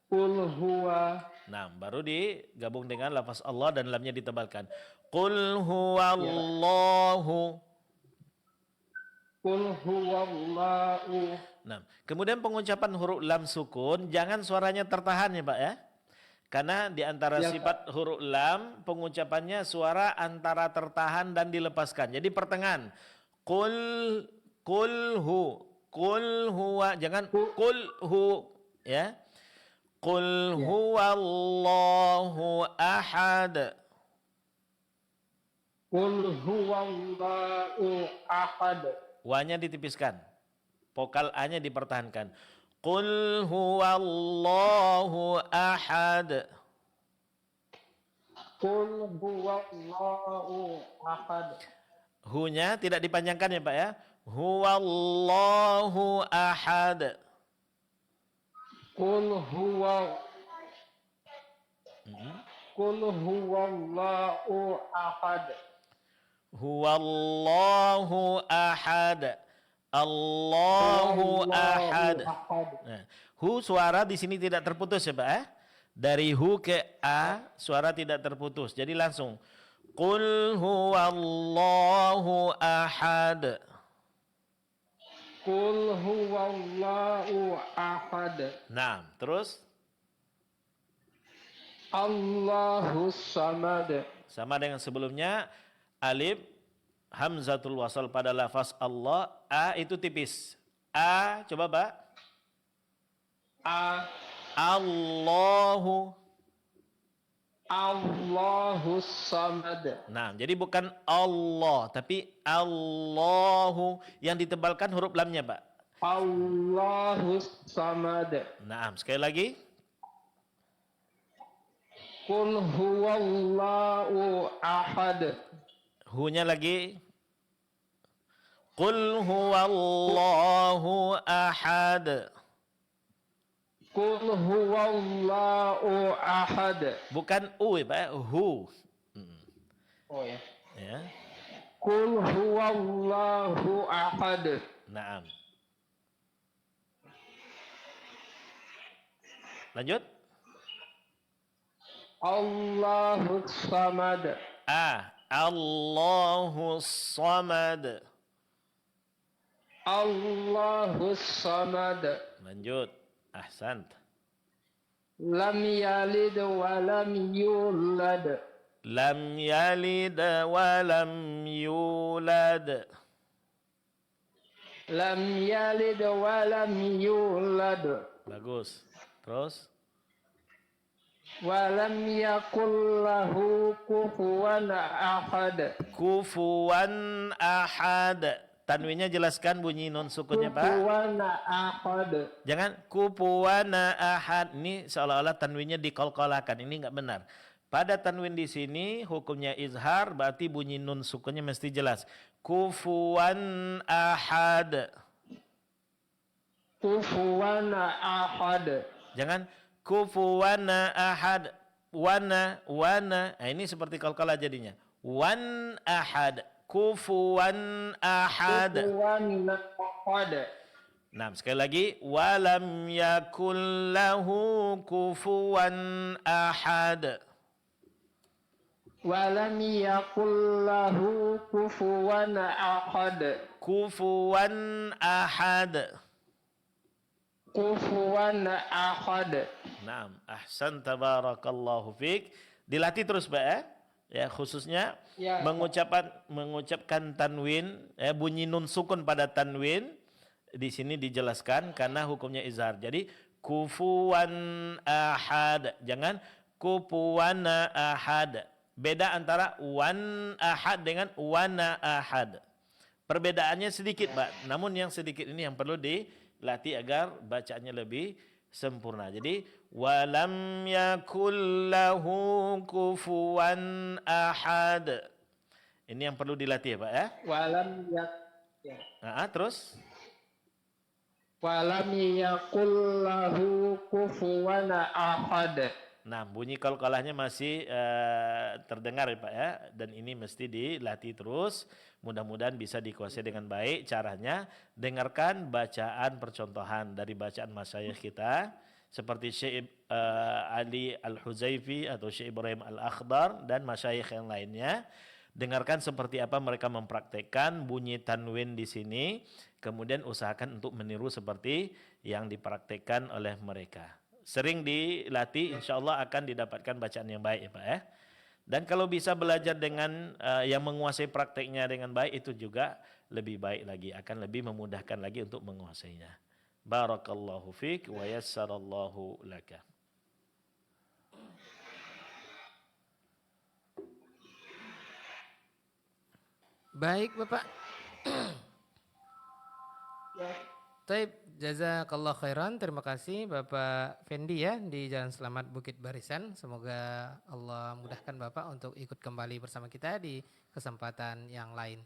Qul huwa. Nah, baru digabung dengan lafaz Allah dan lamnya ditebalkan. Qul huwallahu. Qul huwallahu. Nah, kemudian pengucapan huruf lam sukun jangan suaranya tertahan ya Pak ya. Karena di antara sifat huruf lam pengucapannya suara antara tertahan dan dilepaskan. Jadi pertengahan. Qul huwa, jangan qul hu ya. Qul huwallahu ahad. Qul huwallahu ahad. Wa-nya ditipiskan. Vokal A-nya dipertahankan. Qul huwallahu ahad. Qul huwallahu ahad. Hu-nya tidak dipanjangkan ya Pak ya. Huwallahu ahad. Qul huwallahu ahad. Huwallahu ahad. Allahu ahad. Nah, hu suara di sini tidak terputus ya Pak. Dari hu ke a suara tidak terputus. Jadi langsung Qul huwallahu ahad. Qul huwallahu ahad. Nah, terus Allahus samad. sama dengan sebelumnya alif hamzatul wasal pada lafaz Allah, a itu tipis. A coba Pak. A. Allahu. Allahus samad. Nah, jadi bukan Allah tapi Allahu yang ditebalkan huruf lamnya Pak. Allahus samad. Nah, sekali lagi. Qul huwallahu ahad. Hu-nya lagi. Qul huwallahu ahad. Qul huwallahu ahad. Bukan u ya Pak, hu. Oh ya. Ya. Qul huwallahu ahad. Naam. Lanjut. Allahus samad. Allahu samad. Allahus samad. Lanjut. Ahsant. Lam yalid wa lam yulad. Lam yalid wa lam yulad. Lam yalid wa lam yulad. Bagus. Terus. Wa lam yakul lahu kufuwan ahad. Kufuwan ahad. Tanwinnya jelaskan bunyi nun sukunnya Pak. Kufuwan ahad. Jangan kufuwan ahad. Ini seolah-olah tanwinnya dikolkolakan. Ini enggak benar. Pada tanwin di sini hukumnya izhar berarti bunyi nun sukunnya mesti jelas. Kufuwan ahad. Kufuwan ahad. Jangan kufuwan ahad. Wana. Nah, ini seperti kolkola jadinya. Wan ahad. Kufuwan ahad. Kufuwan ahad. Nah, sekali lagi. Walam yakul lahu kufuwan ahad. Walam yakul lahu kufuwan ahad. Kufuwan ahad. Kufuwan ahad. Naam, ahsan tabarakallahu fiik. Dilatih terus Pak ya. Ya, khususnya Ya. mengucapkan tanwin, ya, bunyi nun sukun pada tanwin di sini dijelaskan karena hukumnya izhar. Jadi kufuwan ahad, jangan kufuwan ahad. Beda antara wan ahad dengan wana ahad. Perbedaannya sedikit, Pak. Namun yang sedikit ini yang perlu dilatih agar bacaannya lebih sempurna. Jadi walam yakul lahu kufuwan ahad. Ini yang perlu dilatih ya Pak ya. Walam yak ya. Terus? Walam yakul lahu kufuwan ahad. Nah, bunyi qalqalahnya masih terdengar ya Pak ya. Dan ini mesti dilatih terus. Mudah-mudahan bisa dikuasai dengan baik. Caranya, dengarkan bacaan percontohan dari bacaan masyayikh kita. Seperti Syekh Ali Al-Huzaifi atau Syekh Ibrahim Al-Akhdar dan masyayikh yang lainnya. Dengarkan seperti apa mereka mempraktekkan bunyi tanwin di sini. Kemudian usahakan untuk meniru seperti yang dipraktekkan oleh mereka. Sering dilatih, insya Allah akan didapatkan bacaan yang baik ya Pak ya. Dan kalau bisa belajar dengan yang menguasai prakteknya dengan baik, itu juga lebih baik lagi, akan lebih memudahkan lagi untuk menguasainya. Barakallahu fiik wa yassarallahu laka. Baik Bapak. Taib, jazakallah khairan. Terima kasih Bapak Fendi ya di Jalan Selamat Bukit Barisan. Semoga Allah mudahkan Bapak untuk ikut kembali bersama kita di kesempatan yang lain.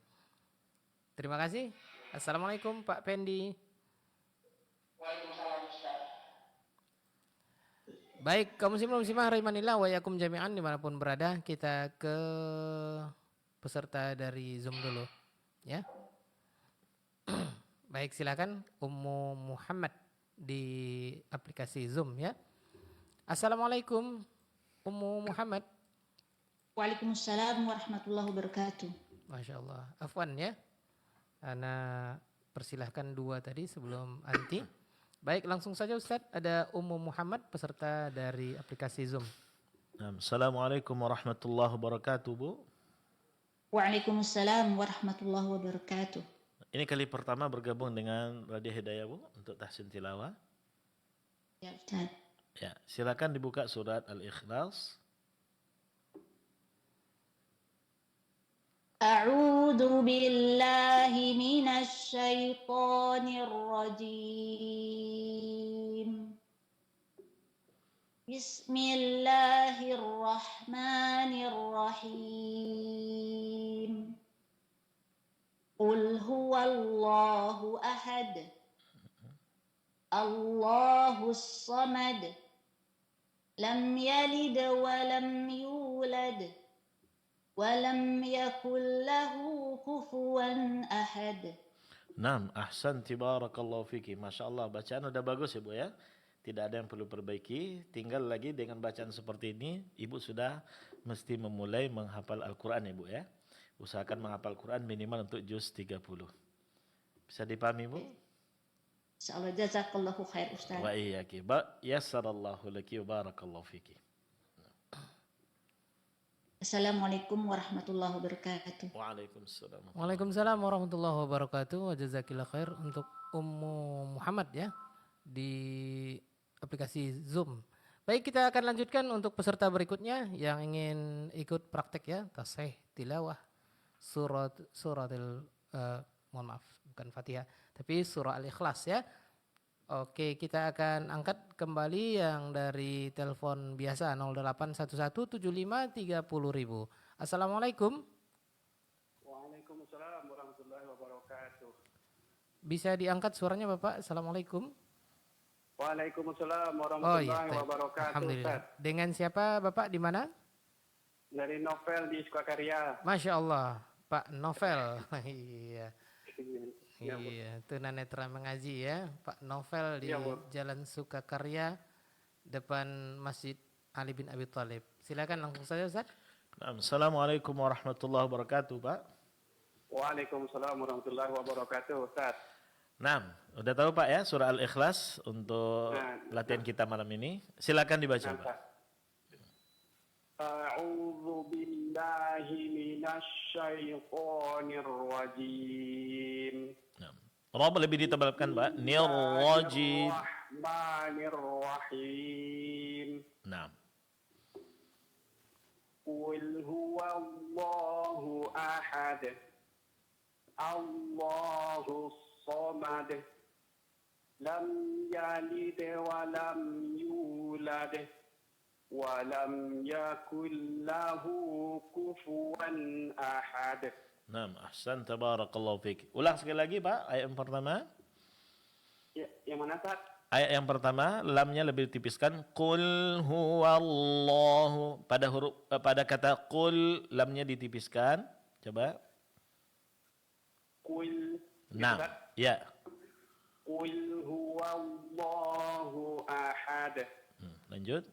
Terima kasih. Assalamualaikum Pak Fendi. Baik, kaum muslimin muslimah rahimanillah wa yakum jami'an dimanapun berada, kita ke peserta dari Zoom dulu ya. Baik, silakan Ummu Muhammad di aplikasi Zoom ya. Assalamualaikum Ummu Muhammad. Waalaikumsalam warahmatullahi wabarakatuh. Masya Allah. Afwan ya. Ana persilahkan dua tadi sebelum anti. Baik, langsung saja Ustadz. Ada Ummu Muhammad peserta dari aplikasi Zoom. Assalamualaikum warahmatullahi wabarakatuh Bu. Waalaikumsalam warahmatullahi wabarakatuh. Ini kali pertama bergabung dengan Radio Hidayah Bu untuk tahsin tilawah. Ya Ustaz. Ya, silakan dibuka surat Al-Ikhlas. A'udzu billahi minasy syaithanir rajim. Bismillahirrahmanirrahim. Qul huwallahu ahad. Allahus samad. Lam yalid wa lam yulad. Wa lam yakul lahu kufuwan ahad. Naam, ahsanti barakallahu fiki. Masya Allah, bacaan udah bagus ya Bu ya. Tidak ada yang perlu perbaiki. Tinggal lagi dengan bacaan seperti ini, Ibu sudah mesti memulai menghafal Al-Quran ya Bu ya. Usahakan menghafal Quran minimal untuk juz 30. Bisa dipahami Bu? Insyaallah, jazakallahu khair Ustaz. Wa iyyaki. Yassarallahu laki wa barakallahu fiki. Assalamualaikum warahmatullahi wabarakatuh. Waalaikumsalam. Waalaikumsalam warahmatullahi wabarakatuh. Jazakillah khair untuk Ummu Muhammad ya di aplikasi Zoom. Baik, kita akan lanjutkan untuk peserta berikutnya yang ingin ikut praktek ya, tasih tilawah mohon maaf, bukan Fatihah, tapi surah Al-Ikhlas ya. Oke, kita akan angkat kembali yang dari telepon biasa 08117530.000. Assalamualaikum. Waalaikumsalam warahmatullahi wabarakatuh. Bisa diangkat suaranya Bapak? Assalamualaikum. Waalaikumsalam warahmatullahi wabarakatuh. Alhamdulillah. Ustaz. Dengan siapa Bapak, di mana? Dari Novel di Sukakarya. Masya Allah, Pak Novel. Iya. Ya, Bu. Iya, tunanetra mengaji ya, Pak Novel di Ya, Bu. Jalan Sukakarya depan Masjid Ali bin Abi Thalib. Silakan langsung saja Ustaz. Assalamualaikum warahmatullahi wabarakatuh Pak. Waalaikumsalam warahmatullahi wabarakatuh, Ustaz. Nah, udah tahu Pak ya surah Al-Ikhlas untuk latihan kita malam ini. Silakan dibaca Pak. A'udzu billahi minasy syaithanir rajim. Rob lebih ditebalkan Pak. Nirrajim. Bismillahirrahmanirrahim. Nah. Qul huwallahu ahad. Allahus samad. Lam yalid wa lam yulad. ولم يكن له كفوا أحد. Naam, ahsan tabarakallahu fik. Ulang sekali lagi Pak, ayat yang pertama. Ya, yang mana Ustaz? Ayat yang pertama lamnya lebih ditipiskan. Qul huwallahu. Pada kata qul lamnya ditipiskan. Coba. Qul. Naam. Ya. Qul huwallahu ahad. Lanjut.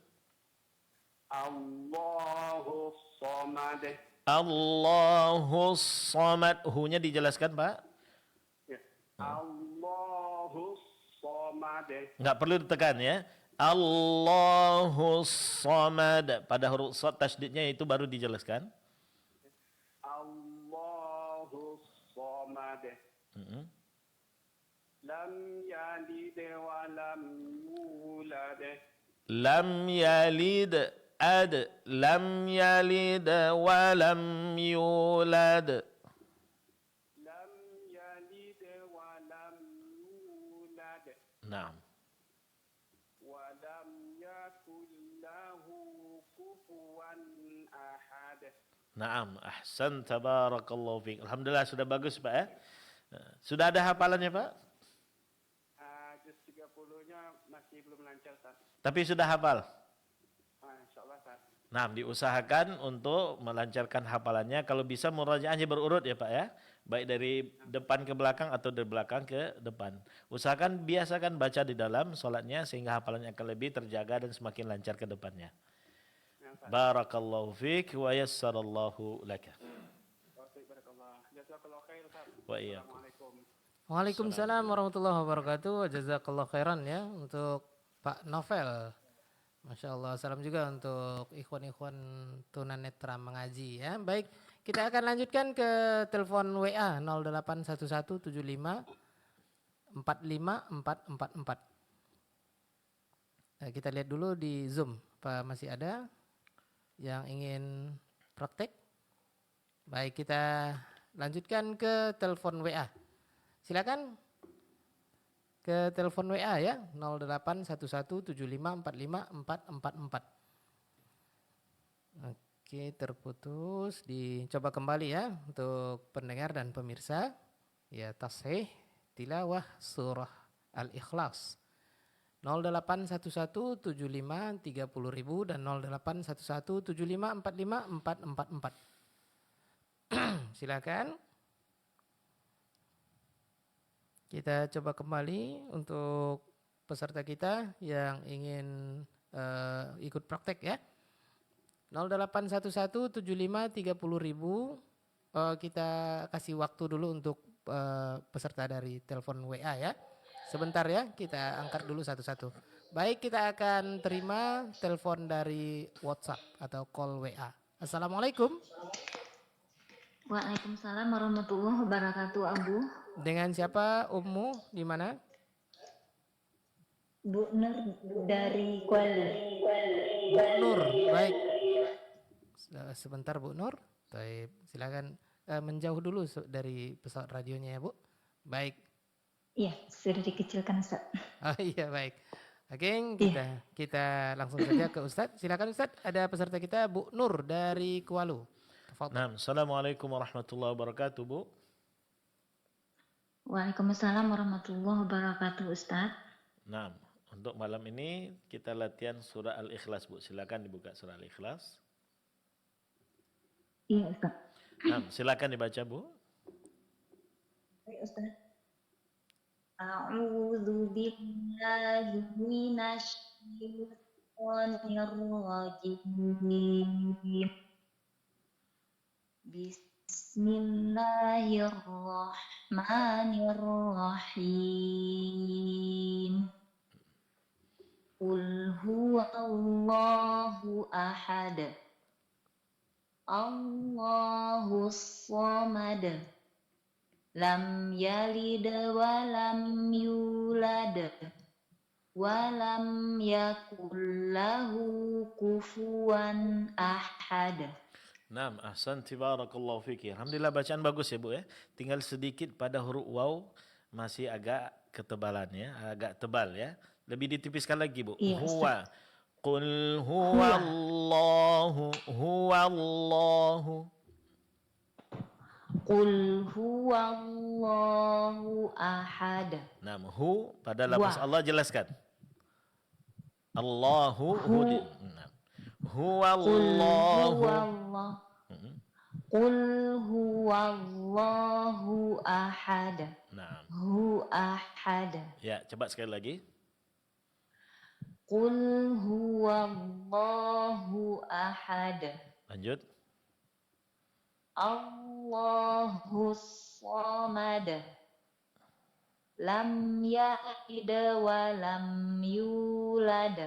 Allahu samad. Allahus samad. Hu-nya dijelaskan Pak. Ya. Allahu samad. Enggak perlu ditekan ya. Allahus samad. Pada huruf shad tasydidnya itu baru dijelaskan. Allahu samad. Lam yalid wa lam yulad. Lam yalid lam yalid wa lam yulad. Lam yalid wa lam yulad. Naam. Wa lam yakul lahu kufuwan ahad. Naam, ahsan tabarakallahu fiik. Alhamdulillah sudah bagus Pak ya. Sudah ada hafalannya Pak? Juz 30-nya masih belum lancar Ustaz. Tapi sudah hafal. Insyaallah Ustaz. Nah, diusahakan untuk melancarkan hafalannya. Kalau bisa murajaahnya berurut ya Pak ya. Baik dari depan ke belakang atau dari belakang ke depan. Usahakan biasakan baca di dalam sholatnya sehingga hafalannya akan lebih terjaga dan semakin lancar ke depannya. Barakallahu fiik wa yassarallahu laka. Jazakallahu khair Ustaz. Wa iyyakum. Assalamualaikum. Waalaikumsalam warahmatullahi wabarakatuh. Jazakallah khairan ya untuk Pak Novel. Masya Allah. Salam juga untuk ikhwan-ikhwan tunanetra mengaji ya. Baik, kita akan lanjutkan ke telepon WA 08117545444. Nah, kita lihat dulu di Zoom. Apa masih ada yang ingin praktek? Baik, kita lanjutkan ke telepon WA. Silakan ke telepon WA ya 08117545444. Oke, terputus. Dicoba kembali ya untuk pendengar dan pemirsa. Ya, tashih tilawah surah Al-Ikhlas 08117530000 dan 08117545444. Silakan. Kita coba kembali untuk peserta kita yang ingin ikut praktek ya. 08117530000. Kita kasih waktu dulu untuk peserta dari telepon WA ya. Sebentar ya, kita angkat dulu satu-satu. Baik, kita akan terima telepon dari WhatsApp atau call WA. Assalamualaikum. Waalaikumsalam warahmatullahi wabarakatuh, Abu. Dengan siapa, Ummu? Di mana? Bu Nur dari Kuala. Bu Nur, baik. Sebentar Bu Nur. Baik, silakan menjauh dulu dari pesawat radionya ya Bu. Baik. Iya, sudah dikecilkan Ustaz. Oh iya baik. Oke, kita langsung saja ke Ustadz. Silakan Ustadz, ada peserta kita Bu Nur dari Kuala. Nah, Assalamualaikum warahmatullahi wabarakatuh Bu. Waalaikumsalam warahmatullahi wabarakatuh Ustaz. Nah, untuk malam ini kita latihan surah Al-Ikhlas Bu. Silakan dibuka surah Al-Ikhlas. Iya Ustaz. Nah, silakan dibaca Bu. Baik Ustaz. A'udzu billahi minasy syaithanir rajim. Bismillahirrahmanirrahim. Qul huwallahu ahad. Allahus samad. Lam yalid wa lam yulad. Wa lam yakul lahu kufuwan ahad. Naam, ahsanti barakallahu fiki. Alhamdulillah bacaan bagus ya Bu ya. Tinggal sedikit pada huruf waw masih agak ketebalan ya, agak tebal ya. Lebih ditipiskan lagi Bu. Iya, Huwa. Qul huwallahu huwallahu. Qul huwallahu ahad. Nah, hu pada lafaz Allah jelaskan. Allahu hudin. Nah. Huwallahu. Qul huwallahu ahad. Nah. Hu ahad. Ya, coba sekali lagi. Qul huwallahu ahad. Lanjut. Allahus samad. Lam yalid wa lam yulad.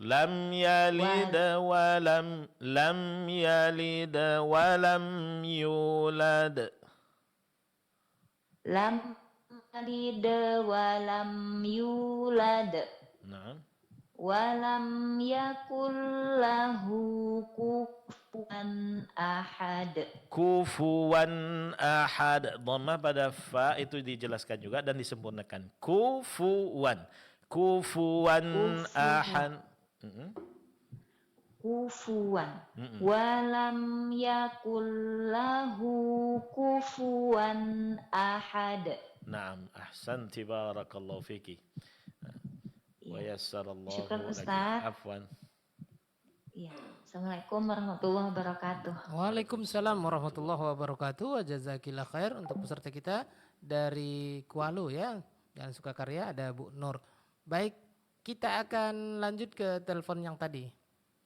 Lam yalid wa lam yalid wa lam yulad. Lam yalid wa lam yulad. Nah. Wa lam yakul lahu kufuwan ahad. Kufuwan ahad. Dhammah pada fa itu dijelaskan juga dan disempurnakan. Kufuwan. Kufuwan ahad. Kufuwan. Wa lam yakul lahu kufuwan ahad. Naam, ahsanti barakallahu fiki. Wa yassarallahu Syukran, laki. Ustaz. Afwan. Iya. Assalamualaikum warahmatullahi wabarakatuh. Waalaikumsalam warahmatullahi wabarakatuh. Wa jazakillah khair untuk peserta kita dari Kuala ya. Yang suka karya ada Bu Nur. Baik, kita akan lanjut ke telepon yang tadi.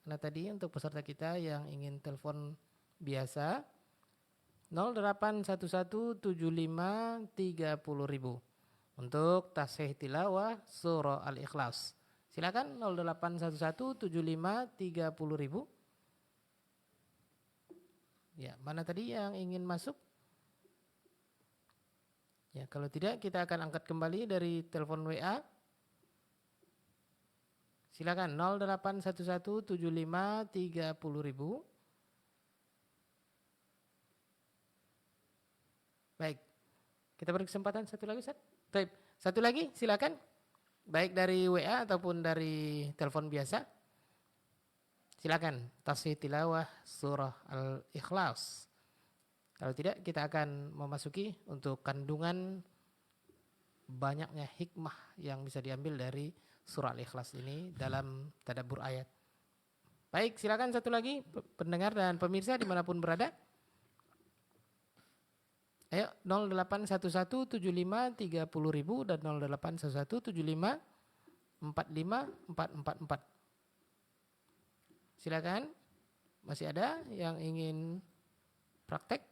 Karena tadi untuk peserta kita yang ingin telepon biasa 08117530.000 untuk tasbih tilawah surah Al-Ikhlas. Silakan 08117530.000. Ya, mana tadi yang ingin masuk? Ya, kalau tidak kita akan angkat kembali dari telepon WA. Silakan 08117530.000. Baik. Kita beri kesempatan satu lagi, Ustaz. Baik, satu lagi silakan. Baik dari WA ataupun dari telepon biasa. Silakan tasbih tilawah surah Al-Ikhlas. Kalau tidak kita akan memasuki untuk kandungan banyaknya hikmah yang bisa diambil dari surah Al-Ikhlas ini dalam tadabbur ayat. Baik, silakan satu lagi pendengar dan pemirsa dimanapun berada. Ayo 08117530.000 dan 0811754544. Silakan. Masih ada yang ingin praktek?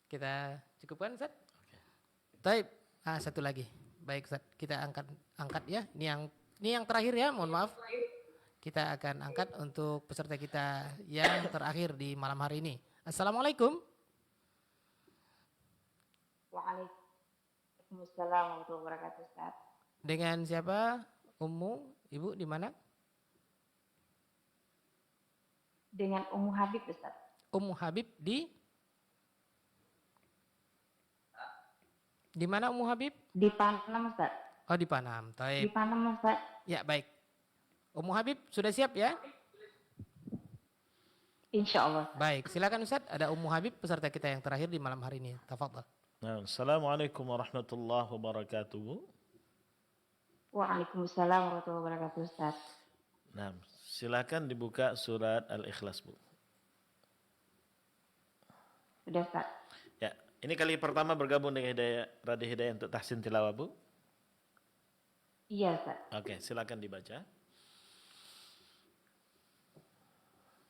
Kita cukupkan, Ustaz? Taib. Satu lagi. Baik, Ustaz. Kita angkat ya. Ini yang terakhir ya, mohon maaf. Kita akan angkat untuk peserta kita yang terakhir di malam hari ini. Assalamualaikum. Waalaikumsalam warahmatullahi wabarakatuh, Ustaz. Dengan siapa? Ummu, Ibu di mana? Dengan Ummu Habib, Ustaz. Ummu Habib di mana Ummu Habib? Di Panam, Ustaz. Oh, di Panam. Taib. Di Panam, Ustaz. Ya, baik. Ummu Habib sudah siap ya? Insya Allah. Baik, silakan Ustaz. Ada Ummu Habib peserta kita yang terakhir di malam hari ini. Tafadhal. Nah, Assalamualaikum warahmatullahi wabarakatuh. Waalaikumsalam warahmatullahi wabarakatuh, Ustaz. Nah, silakan dibuka surat Al-Ikhlas, Bu. Sudah, Ustaz. Ya, ini kali pertama bergabung dengan Radio Hidayah untuk tahsin tilawah, Bu. Iya, Ustaz. Oke, silakan dibaca.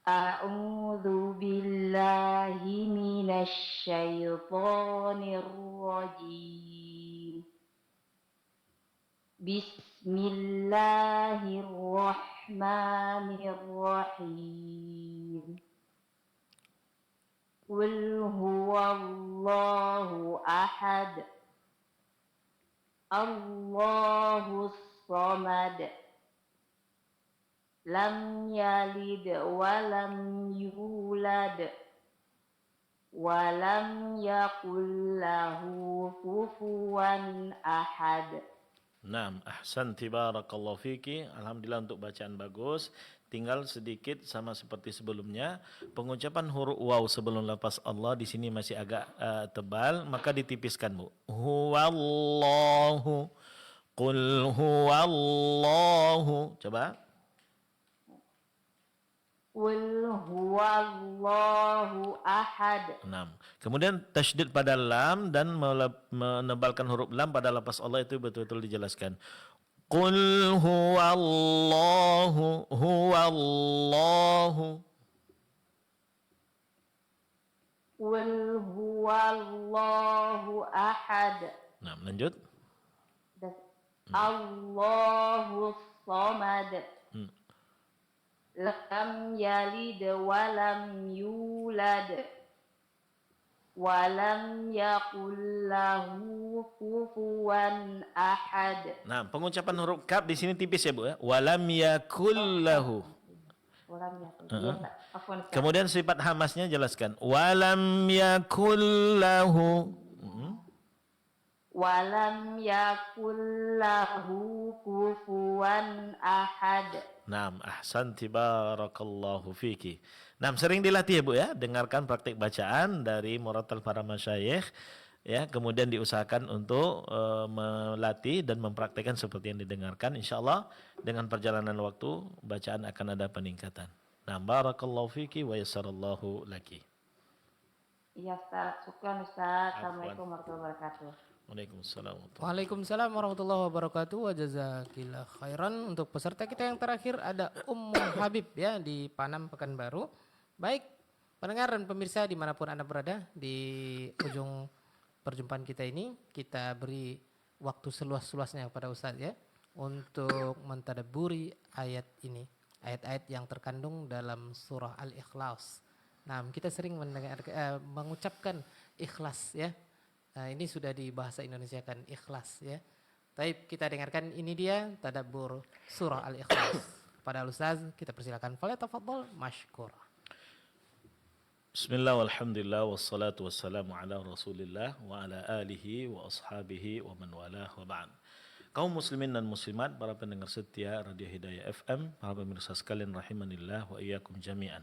A'udzu billahi minasy syaithanir rajim. Bismillahirrahmanirrahim. Qul huwallahu ahad. Allahus samad. Lam yalid wa lam yulad wa lam yakul lahu kufuwan ahad. Naam, ahsanti barakallahu fiki. Alhamdulillah untuk bacaan bagus. Tinggal sedikit sama seperti sebelumnya, pengucapan huruf waw sebelum lafaz Allah di sini masih agak tebal, maka ditipiskan, Bu. Huwallahu, qul huwallahu. Coba. Qul huwallahu ahad. Naam. Kemudian tasydid pada lam dan menebalkan huruf lam pada lafaz Allah itu betul-betul dijelaskan. Qul huwallahu huwallahu. Qul huwallahu ahad. Nah, lanjut. Allahu samad. Lam yalid walam yulad. Walam yakul lahu kufuwan ahad. Nah, pengucapan huruf kaf di sini tipis ya, Bu ya. Walam yakul lahu. Walam yakul. Afwan. Kemudian sifat hamasnya jelaskan. Walam yakul lahu. Walam yakul lahu kufuwan ahad. Naam, ahsanti barakallahu fiki. Nah, sering dilatih ya, Bu ya, dengarkan praktik bacaan dari muratal para masyayikh ya, kemudian diusahakan untuk melatih dan mempraktikkan seperti yang didengarkan. Insyaallah dengan perjalanan waktu bacaan akan ada peningkatan. Nah, barakallahu fiki wa yassarallahu laki. Iya, Ustaz. Syukran, Ustaz. Assalamualaikum warahmatullahi wabarakatuh. Waalaikumsalam. Waalaikumsalam warahmatullahi wabarakatuh. Wa jazakillah khairan. Untuk peserta kita yang terakhir ada Ummu Habib ya di Panam Pekanbaru. Baik, pendengar dan pemirsa dimanapun Anda berada, di ujung perjumpaan kita ini kita beri waktu seluas-luasnya kepada Ustaz ya untuk mentadabburi ayat ini, ayat-ayat yang terkandung dalam surah Al-Ikhlas. Nah, kita sering mengucapkan ikhlas ya. Nah, ini sudah di bahasa Indonesia kan ikhlas ya. Baik, kita dengarkan ini dia tadabbur surah Al-Ikhlas. Kepada Ustaz kita persilakan. Falyatafaddal mashkur. Bismillah walhamdulillah wassalatu wassalamu ala rasulillah wa ala alihi wa ashabihi wa man walah wa ba'd. Kaum muslimin dan muslimat, para pendengar setia Radio Hidayah FM, para pemirsa sekalian rahimanillah wa iyyakum jami'an.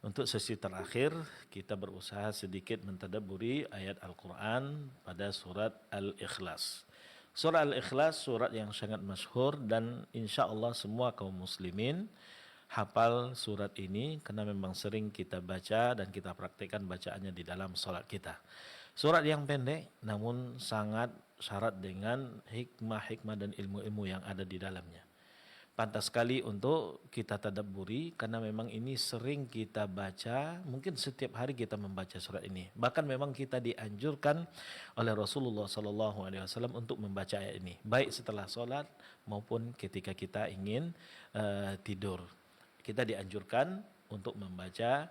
Untuk sesi terakhir kita berusaha sedikit mentadabburi ayat Al-Quran pada surat Al-Ikhlas. Surat Al-Ikhlas surat yang sangat masyhur dan insya Allah semua kaum muslimin hafal surat ini karena memang sering kita baca dan kita praktikkan bacaannya di dalam salat kita. Surat yang pendek namun sangat syarat dengan hikmah-hikmah dan ilmu-ilmu yang ada di dalamnya. Pantas sekali untuk kita tadabburi karena memang ini sering kita baca, mungkin setiap hari kita membaca surat ini. Bahkan memang kita dianjurkan oleh Rasulullah SAW untuk membaca ayat ini, baik setelah sholat maupun ketika kita ingin tidur. Kita dianjurkan untuk membaca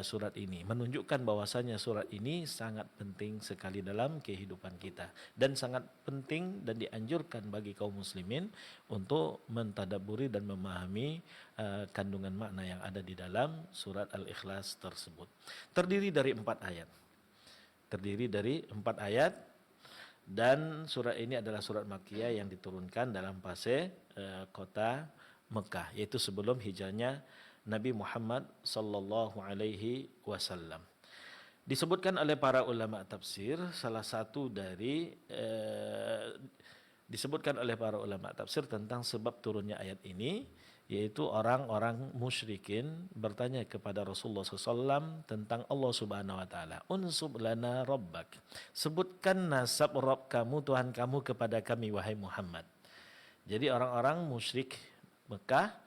surat ini, menunjukkan bahwasanya surat ini sangat penting sekali dalam kehidupan kita dan sangat penting dan dianjurkan bagi kaum muslimin untuk mentadabburi dan memahami kandungan makna yang ada di dalam surat Al-Ikhlas tersebut. Terdiri dari 4 ayat dan surat ini adalah surat Makkiyah yang diturunkan dalam fase kota Mekah, yaitu sebelum hijrahnya Nabi Muhammad sallallahu alaihi wasallam. Disebutkan oleh para ulama tafsir, salah satu dari disebutkan oleh para ulama tafsir tentang sebab turunnya ayat ini, yaitu orang-orang musyrikin bertanya kepada Rasulullah SAW tentang Allah Subhanahu Wa Taala. Unsub lana rabbak, sebutkan nasab Rabb kamu, Tuhan kamu kepada kami wahai Muhammad. Jadi orang-orang musyrik Mekah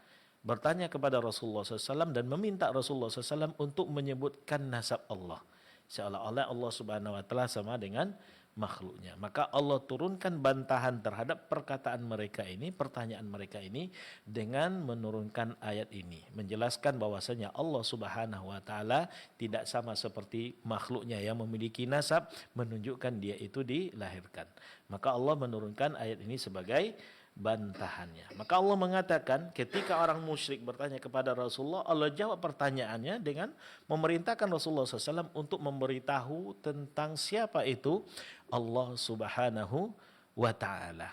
bertanya kepada Rasulullah SAW dan meminta Rasulullah SAW untuk menyebutkan nasab Allah. Seolah-olah Allah Subhanahu Wa Taala sama dengan makhluknya. Maka Allah turunkan bantahan terhadap perkataan mereka ini, pertanyaan mereka ini dengan menurunkan ayat ini. Menjelaskan bahwasanya Allah Subhanahu Wa Taala tidak sama seperti makhluknya yang memiliki nasab, menunjukkan dia itu dilahirkan. Maka Allah menurunkan ayat ini sebagai bantahannya. Maka Allah mengatakan ketika orang musyrik bertanya kepada Rasulullah, Allah jawab pertanyaannya dengan memerintahkan Rasulullah SAW untuk memberitahu tentang siapa itu Allah Subhanahu Wa Ta'ala.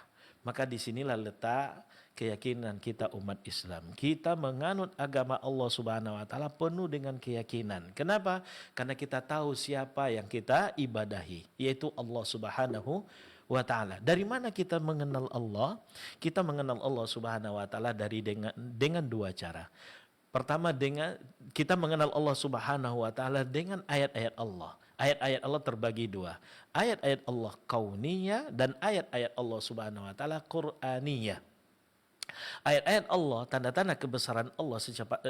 Maka disinilah letak keyakinan kita umat Islam. Kita menganut agama Allah Subhanahu wa taala penuh dengan keyakinan. Kenapa? Karena kita tahu siapa yang kita ibadahi, yaitu Allah Subhanahu wa taala. Dari mana kita mengenal Allah? Kita mengenal Allah Subhanahu wa taala dengan dua cara. Pertama, dengan kita mengenal Allah Subhanahu wa taala dengan ayat-ayat Allah. Ayat-ayat Allah terbagi dua. Ayat-ayat Allah kauniyah dan ayat-ayat Allah Subhanahu wa taala Qur'aniyah. Ayat-ayat Allah, tanda-tanda kebesaran Allah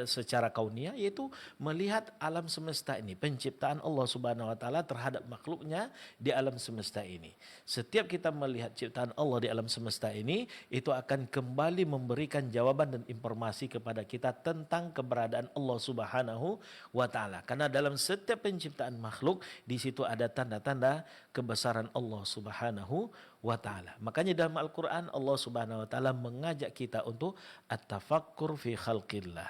secara kauniyah, yaitu melihat alam semesta ini, penciptaan Allah Subhanahu wa taala terhadap makhluknya di alam semesta ini. Setiap kita melihat ciptaan Allah di alam semesta ini, itu akan kembali memberikan jawaban dan informasi kepada kita tentang keberadaan Allah Subhanahu wa taala. Karena dalam setiap penciptaan makhluk, di situ ada tanda-tanda kebesaran Allah Subhanahu wa ta'ala. Makanya dalam Al-Quran Allah Subhanahu wa ta'ala mengajak kita untuk at-tafakkur fi khalqillah,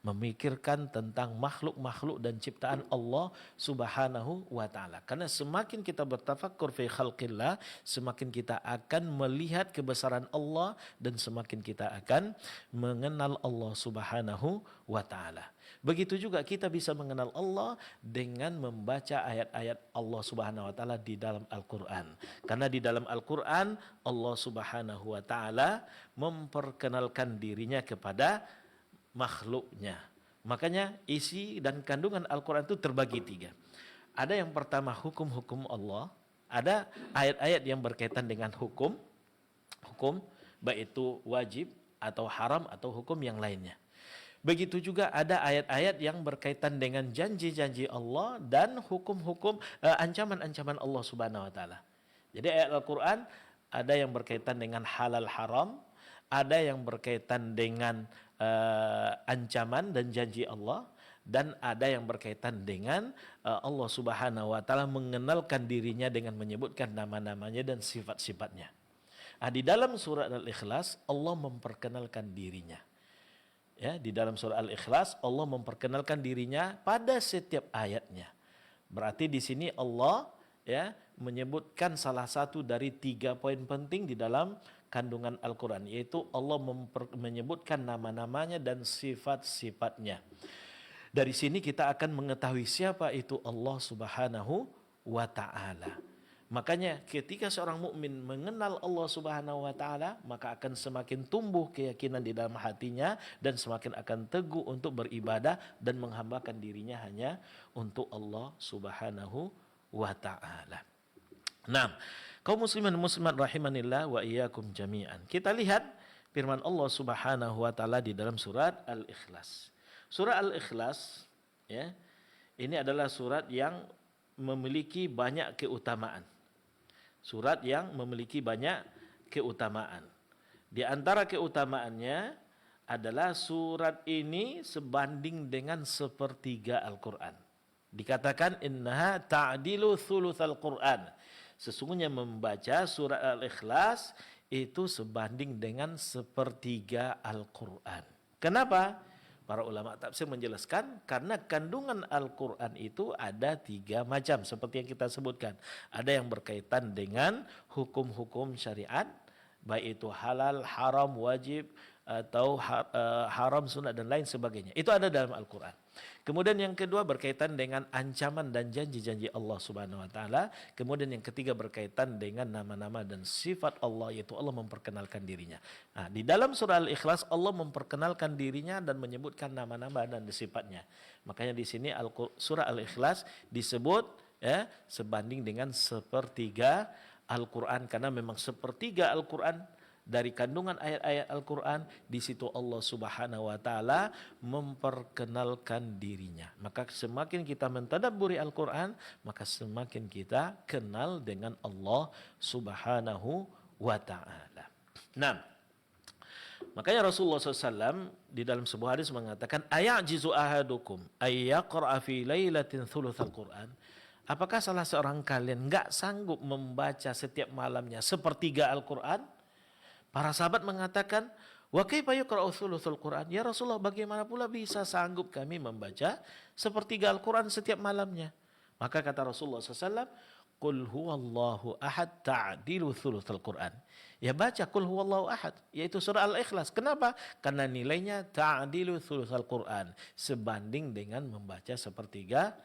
memikirkan tentang makhluk-makhluk dan ciptaan Allah Subhanahu wa ta'ala. Karena semakin kita bertafakkur fi khalqillah, semakin kita akan melihat kebesaran Allah dan semakin kita akan mengenal Allah Subhanahu wa ta'ala. Begitu juga kita bisa mengenal Allah dengan membaca ayat-ayat Allah Subhanahu wa taala di dalam Al-Qur'an. Karena di dalam Al-Qur'an Allah Subhanahu wa taala memperkenalkan dirinya kepada makhluknya. Makanya isi dan kandungan Al-Qur'an itu terbagi tiga. Ada yang pertama hukum-hukum Allah, ada ayat-ayat yang berkaitan dengan hukum, baik itu wajib atau haram atau hukum yang lainnya. Begitu juga ada ayat-ayat yang berkaitan dengan janji-janji Allah dan hukum-hukum ancaman-ancaman Allah Subhanahu wa taala. Jadi ayat Al-Qur'an ada yang berkaitan dengan halal haram, ada yang berkaitan dengan ancaman dan janji Allah, dan ada yang berkaitan dengan Allah Subhanahu wa taala mengenalkan dirinya dengan menyebutkan nama-namanya dan sifat-sifatnya. Di dalam surat Al-Ikhlas Allah memperkenalkan dirinya. Ya, di dalam surah Al-Ikhlas Allah memperkenalkan dirinya pada setiap ayatnya. Berarti di sini Allah ya menyebutkan salah satu dari 3 poin penting di dalam kandungan Al-Quran, yaitu Allah menyebutkan nama-namanya dan sifat-sifatnya. Dari sini kita akan mengetahui siapa itu Allah Subhanahu wa ta'ala. Makanya ketika seorang mukmin mengenal Allah Subhanahu wa taala, maka akan semakin tumbuh keyakinan di dalam hatinya dan semakin akan teguh untuk beribadah dan menghambakan dirinya hanya untuk Allah Subhanahu wa taala. Nah, kaum muslimin dan muslimat rahimanillah wa iyyakum jami'an. Kita lihat firman Allah Subhanahu wa taala di dalam surat Al-Ikhlas. Surah Al-Ikhlas ya, ini adalah surat yang memiliki banyak keutamaan. Surat yang memiliki banyak keutamaan. Di antara keutamaannya adalah surat ini sebanding dengan sepertiga Al-Quran. Dikatakan innaha ta'dilu thulutsal Quran. Sesungguhnya membaca surat Al-Ikhlas itu sebanding dengan sepertiga Al-Quran. Kenapa? Para ulama tafsir menjelaskan karena kandungan Al-Quran itu ada 3 macam seperti yang kita sebutkan. Ada yang berkaitan dengan hukum-hukum syariat, baik itu halal, haram, wajib, atau haram, sunat dan lain sebagainya. Itu ada dalam Al-Quran. Kemudian yang kedua berkaitan dengan ancaman dan janji-janji Allah Subhanahu wa taala. Kemudian yang ketiga berkaitan dengan nama-nama dan sifat Allah, yaitu Allah memperkenalkan dirinya. Nah, di dalam surah Al-Ikhlas Allah memperkenalkan dirinya dan menyebutkan nama-nama dan sifatnya. Makanya di sini surah Al-Ikhlas disebut ya sebanding dengan sepertiga Al-Quran, karena memang sepertiga Al-Quran dari kandungan ayat-ayat Al-Quran, di situ Allah Subhanahu wa taala memperkenalkan dirinya. Maka semakin kita mentadabburi Al-Quran, maka semakin kita kenal dengan Allah Subhanahu wa taala. Nah, makanya Rasulullah SAW di dalam sebuah hadis mengatakan, ayajizu ahadukum ayyaqra'a fi lailatin thulutsal Quran. Apakah salah seorang kalian enggak sanggup membaca setiap malamnya sepertiga Al-Quran? Para sahabat mengatakan, wa kaifa yuqra'u thulutsul Quran? Ya Rasulullah, bagaimana pula bisa sanggup kami membaca sepertiga Al-Quran setiap malamnya? Maka kata Rasulullah SAW, Qul huwallahu ahad ta'dilu thulutsal Qur'an. Ya baca Qul huwallahu ahad, yaitu surah Al-Ikhlas. Kenapa? Karena nilainya ta'dilu thulutsal Qur'an, sebanding dengan membaca sepertiga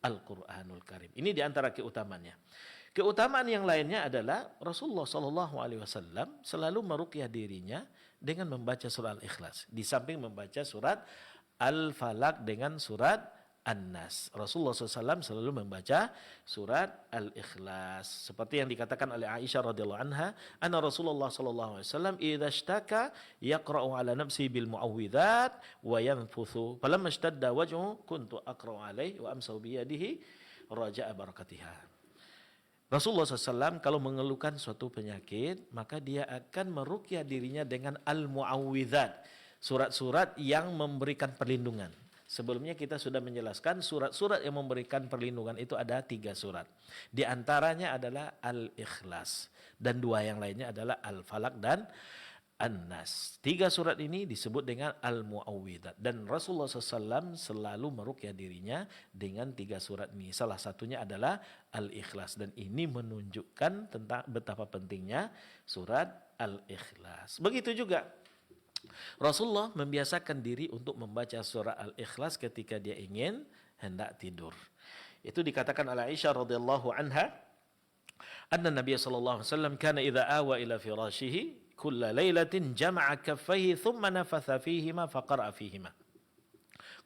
Al-Qur'anul Karim. Ini diantara keutamaannya. Keutamaan yang lainnya adalah Rasulullah SAW selalu meruqyah dirinya dengan membaca surah Al-Ikhlas. Di samping membaca surat Al-Falaq dengan surat An-Nas. Rasulullah SAW selalu membaca surat Al-Ikhlas. Seperti yang dikatakan oleh Aisyah radhiyallahu anha, anna Rasulullah SAW idza ishtaka yaqra'u ala nafsi bil mu'awwidzat wa yanfuthu. Falamma ishtadda wajhu kuntu aqra'u alaihi wa amsahu bi yadihi raja'a barakatiha. Rasulullah SAW kalau mengeluhkan suatu penyakit, maka dia akan meruqyah dirinya dengan al-mu'awwidzat, surat-surat yang memberikan perlindungan. Sebelumnya kita sudah menjelaskan surat-surat yang memberikan perlindungan itu ada 3 surat. Di antaranya adalah Al-Ikhlas. Dan 2 yang lainnya adalah Al-Falaq dan An-Nas. 3 surat ini disebut dengan Al-Mu'awwidzat. Dan Rasulullah SAW selalu meruqyah dirinya dengan 3 surat ini. Salah satunya adalah Al-Ikhlas. Dan ini menunjukkan tentang betapa pentingnya surat Al-Ikhlas. Begitu juga Rasulullah membiasakan diri untuk membaca surah Al-Ikhlas ketika dia ingin hendak tidur. Itu dikatakan oleh Aisyah radhiyallahu anha, anna Nabi sallallahu alaihi wasallam kana idza awa ila firashihi kulla lailatin jama'a kaffayhi thumma nafatha fihima faqara'a fihima.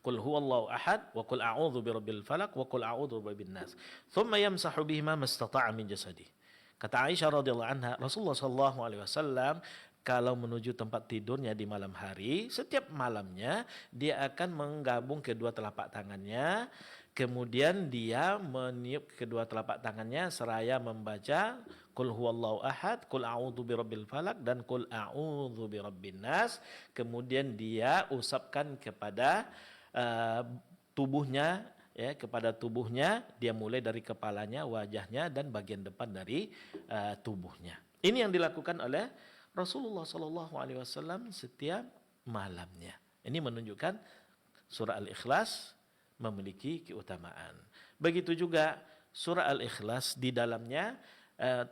Qul huwallahu ahad wa qul a'udzu birabbil falaq wa qul a'udzu birabbin nas. Thumma yamsahu bihima mastata'a min jasadihi. Kata Aisyah radhiyallahu anha, Rasulullah sallallahu alaihi wasallam kalau menuju tempat tidurnya di malam hari, setiap malamnya dia akan menggabung kedua telapak tangannya, kemudian dia meniup kedua telapak tangannya seraya membaca Qul huwallahu ahad, Qul a'udzu birabbil falaq dan Qul a'udzu birabbin nas. Kemudian dia usapkan kepada tubuhnya, ya, kepada tubuhnya, dia mulai dari kepalanya, wajahnya dan bagian depan dari tubuhnya. Ini yang dilakukan oleh Rasulullah SAW setiap malamnya. Ini menunjukkan surah Al-Ikhlas memiliki keutamaan. Begitu juga surah Al-Ikhlas di dalamnya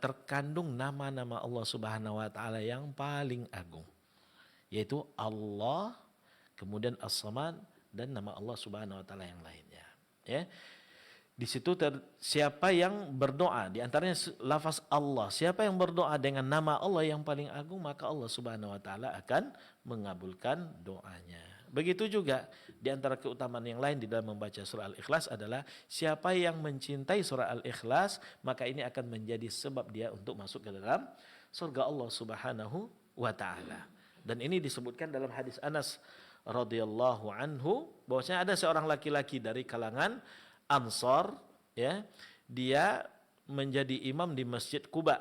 terkandung nama-nama Allah Subhanahu wa taala yang paling agung, yaitu Allah, kemudian As-Samad dan nama Allah Subhanahu wa taala yang lainnya, ya. Di situ siapa yang berdoa, di antaranya lafaz Allah, siapa yang berdoa dengan nama Allah yang paling agung, maka Allah Subhanahu wa taala akan mengabulkan doanya. Begitu juga di antara keutamaan yang lain di dalam membaca surah Al-Ikhlas adalah siapa yang mencintai surah Al-Ikhlas, maka ini akan menjadi sebab dia untuk masuk ke dalam surga Allah Subhanahu wa taala. Dan ini disebutkan dalam hadis Anas radhiyallahu anhu bahwasanya ada seorang laki-laki dari kalangan Ansar, ya, dia menjadi imam di Masjid Quba,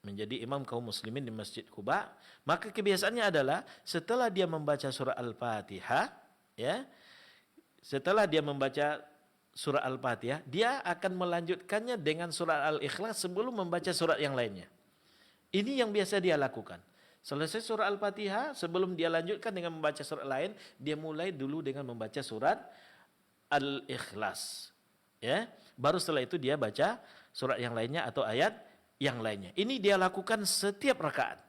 menjadi imam kaum muslimin di Masjid Quba. Maka kebiasaannya adalah setelah dia membaca surah Al-Fatihah, ya, setelah dia membaca surah Al-Fatihah, dia akan melanjutkannya dengan surah Al-Ikhlas sebelum membaca surat yang lainnya. Ini yang biasa dia lakukan. Selesai surah Al-Fatihah, sebelum dia lanjutkan dengan membaca surat lain, dia mulai dulu dengan membaca surat Al-Ikhlas, ya. Baru setelah itu dia baca surat yang lainnya atau ayat yang lainnya. Ini dia lakukan setiap rakaat,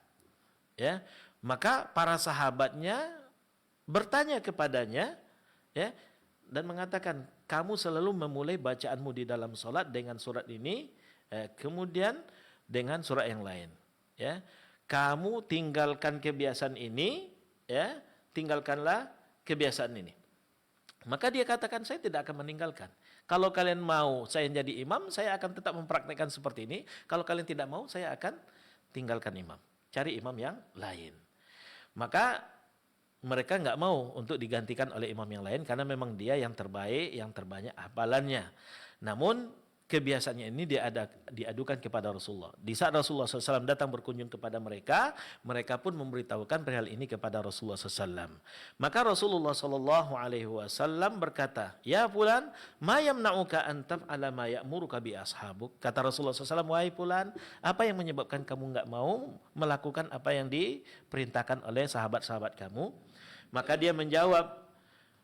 ya. Maka para sahabatnya bertanya kepadanya, ya, dan mengatakan, kamu selalu memulai bacaanmu di dalam salat dengan surat ini, kemudian dengan surat yang lain, ya. Kamu tinggalkan kebiasaan ini, ya, tinggalkanlah kebiasaan ini. Maka dia katakan, saya tidak akan meninggalkan. Kalau kalian mau saya jadi imam, saya akan tetap mempraktikkan seperti ini. Kalau kalian tidak mau, saya akan tinggalkan imam. Cari imam yang lain. Maka mereka nggak mau untuk digantikan oleh imam yang lain karena memang dia yang terbaik, yang terbanyak hafalannya. Namun kebiasaannya ini diadukan kepada Rasulullah. Di saat Rasulullah SAW datang berkunjung kepada mereka, mereka pun memberitahukan perihal ini kepada Rasulullah SAW. Maka Rasulullah SAW berkata, ya fulan, ma yamna'uka an taf'ala ma ya'muruka bi ashabuk. Kata Rasulullah SAW, wahai fulan, apa yang menyebabkan kamu enggak mau melakukan apa yang diperintahkan oleh sahabat-sahabat kamu? Maka dia menjawab,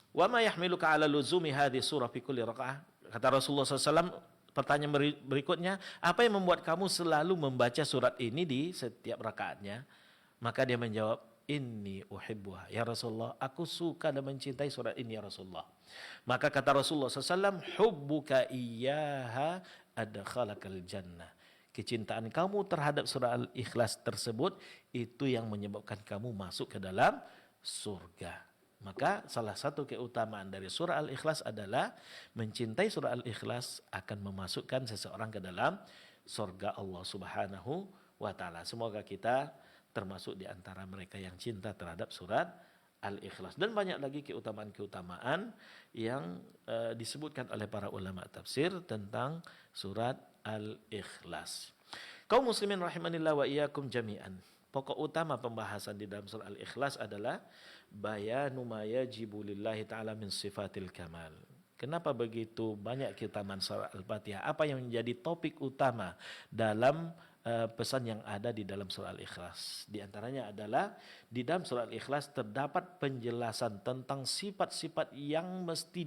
wa ma yahmiluka ala luzumi hadhihi surah fi kulli raka'ah. Kata Rasulullah SAW, pertanyaan berikutnya, apa yang membuat kamu selalu membaca surat ini di setiap rakaatnya? Maka dia menjawab, inni uhibbuha. Ya Rasulullah, aku suka dan mencintai surat ini ya Rasulullah. Maka kata Rasulullah SAW, hubbuka iyyaha adkhalakal jannah. Kecintaan kamu terhadap surah Al-Ikhlas tersebut, itu yang menyebabkan kamu masuk ke dalam surga. Maka salah satu keutamaan dari surah Al-Ikhlas adalah mencintai surah Al-Ikhlas akan memasukkan seseorang ke dalam surga Allah Subhanahu wa taala. Semoga kita termasuk di antara mereka yang cinta terhadap surat Al-Ikhlas. Dan banyak lagi keutamaan-keutamaan yang disebutkan oleh para ulama tafsir tentang surat Al-Ikhlas. Kaum muslimin rahimanillah wa iyyakum jami'an. Pokok utama pembahasan di dalam surah Al-Ikhlas adalah bayanu ma yajibu lillahi ta'ala min sifatil kamal. Kenapa begitu banyak keutamaan surah Al-Fatihah? Apa yang menjadi topik utama dalam pesan yang ada di dalam surah Al-Ikhlas? Di antaranya adalah di dalam surah Al-Ikhlas terdapat penjelasan tentang sifat-sifat yang mesti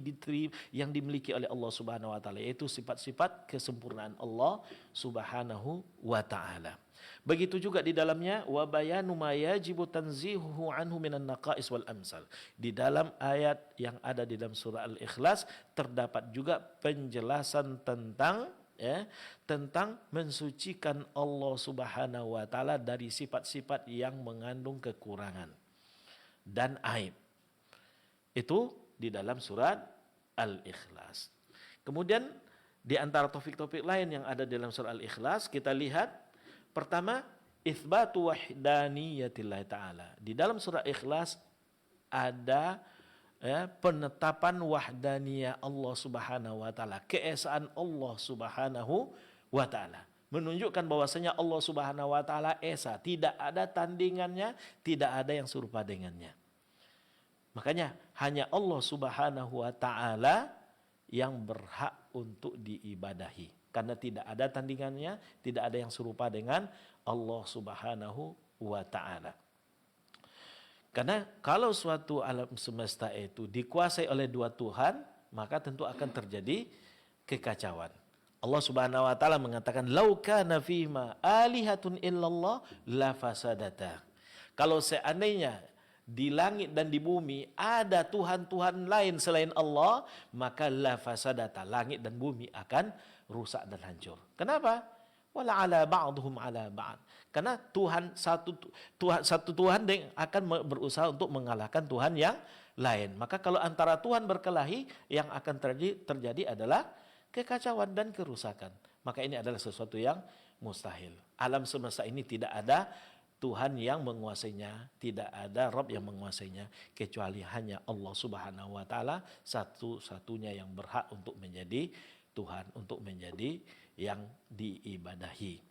yang dimiliki oleh Allah Subhanahu wa taala, yaitu sifat-sifat kesempurnaan Allah Subhanahu wa taala. Begitu juga di dalamnya wa bayanu ma yajibu tanzihuhu anhu minan naqais wal amsal. Di dalam ayat yang ada di dalam surah Al-Ikhlas terdapat juga penjelasan tentang tentang mensucikan Allah Subhanahu wa taala dari sifat-sifat yang mengandung kekurangan dan aib. Itu di dalam surat Al-Ikhlas. Kemudian di antara topik-topik lain yang ada dalam surah Al-Ikhlas, kita lihat pertama, itsbatu wahdaniyatillah taala. Di dalam surah Ikhlas ada penetapan wahdaniyah Allah Subhanahu wa taala, keesaan Allah Subhanahu wa taala. Menunjukkan bahwasanya Allah Subhanahu wa taala esa, tidak ada tandingannya, tidak ada yang serupa dengannya. Makanya hanya Allah Subhanahu wa taala yang berhak untuk diibadahi. Karena tidak ada tandingannya, tidak ada yang serupa dengan Allah Subhanahu wa taala. Karena kalau suatu alam semesta itu dikuasai oleh dua Tuhan, maka tentu akan terjadi kekacauan. Allah Subhanahu wa taala mengatakan, "Lau kana fima alihatun illallah la fasadata." Kalau seandainya di langit dan di bumi ada tuhan-tuhan lain selain Allah, maka la fasadata, langit dan bumi akan rusak dan hancur. Kenapa? Wala ala ba'dhum ala ba'd. Karena satu Tuhan yang akan berusaha untuk mengalahkan Tuhan yang lain. Maka kalau antara Tuhan berkelahi, yang akan terjadi adalah kekacauan dan kerusakan. Maka ini adalah sesuatu yang mustahil. Alam semesta ini tidak ada Tuhan yang menguasainya, tidak ada Rabb yang menguasainya, kecuali hanya Allah Subhanahu wa taala, satu-satunya yang berhak untuk menjadi Tuhan, untuk menjadi yang diibadahi.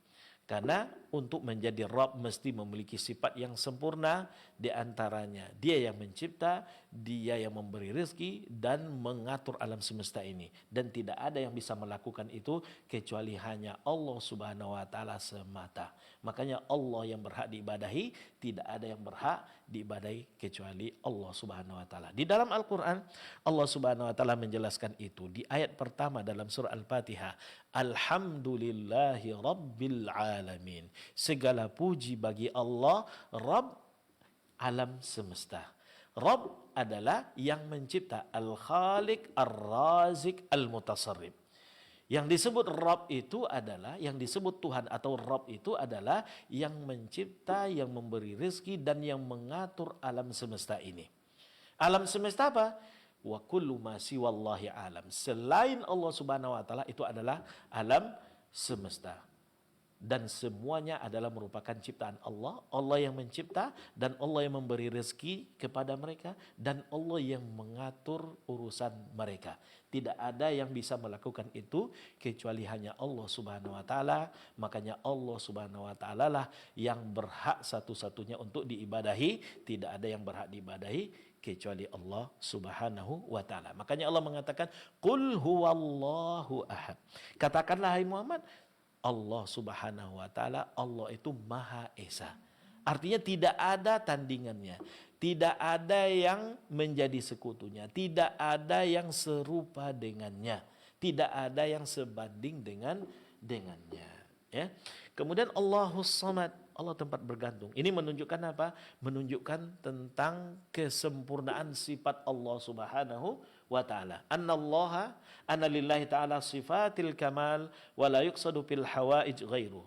Karena untuk menjadi Rabb mesti memiliki sifat yang sempurna, di antaranya Dia yang mencipta, Dia yang memberi rezeki dan mengatur alam semesta ini. Dan tidak ada yang bisa melakukan itu kecuali hanya Allah Subhanahu wa taala semata. Makanya Allah yang berhak diibadahi, tidak ada yang berhak diibadahi kecuali Allah Subhanahu wa taala. Di dalam Al-Qur'an Allah Subhanahu wa taala menjelaskan itu di ayat pertama dalam surah Al-Fatihah. Alhamdulillahi Rabbil Alamin. Segala puji bagi Allah, Rabb alam semesta. Rabb adalah yang mencipta, Al-Khaliq, Ar-Razik, Al-Mutasarrif. Yang disebut Rabb itu adalah, yang disebut Tuhan atau Rabb itu adalah yang mencipta, yang memberi rezeki dan yang mengatur alam semesta ini. Alam semesta apa? Wa kullu ma siwallahi alam. Selain Allah Subhanahu wa taala itu adalah alam semesta. Dan semuanya adalah merupakan ciptaan Allah. Allah yang mencipta dan Allah yang memberi rezeki kepada mereka dan Allah yang mengatur urusan mereka. Tidak ada yang bisa melakukan itu kecuali hanya Allah Subhanahu wa taala. Makanya Allah Subhanahu wa taala lah yang berhak satu-satunya untuk diibadahi. Tidak ada yang berhak diibadahi kecuali Allah Subhanahu wa taala. Makanya Allah mengatakan, "Qul huwallahu ahad." Katakanlah hai Muhammad, Allah Subhanahu wa taala, Allah itu Maha Esa. Artinya tidak ada tandingannya, tidak ada yang menjadi sekutunya, tidak ada yang serupa dengannya. Tidak ada yang sebanding dengannya. Ya. Kemudian Allahus Samad, Allah tempat bergantung. Ini menunjukkan apa? Menunjukkan tentang kesempurnaan sifat Allah Subhanahu wa taala. Anna lillahi ta'ala sifatil kamal wa la yuqsadu fil hawaij ghairu.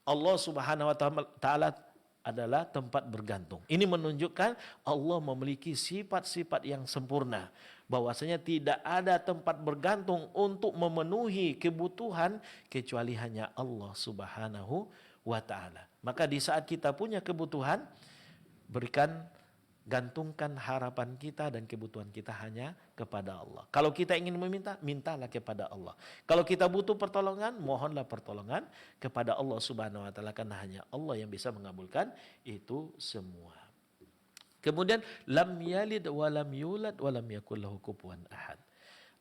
Allah Subhanahu wa taala adalah tempat bergantung. Ini menunjukkan Allah memiliki sifat-sifat yang sempurna. Bahwasanya tidak ada tempat bergantung untuk memenuhi kebutuhan kecuali hanya Allah Subhanahu wa taala. Maka di saat kita punya kebutuhan, gantungkan harapan kita dan kebutuhan kita hanya kepada Allah. Kalau kita ingin meminta, mintalah kepada Allah. Kalau kita butuh pertolongan, mohonlah pertolongan kepada Allah Subhanahu wa taala, karena hanya Allah yang bisa mengabulkan itu semua. Kemudian lam yalid wa lam yulad wa lam yakul lahu kufuwan ahad.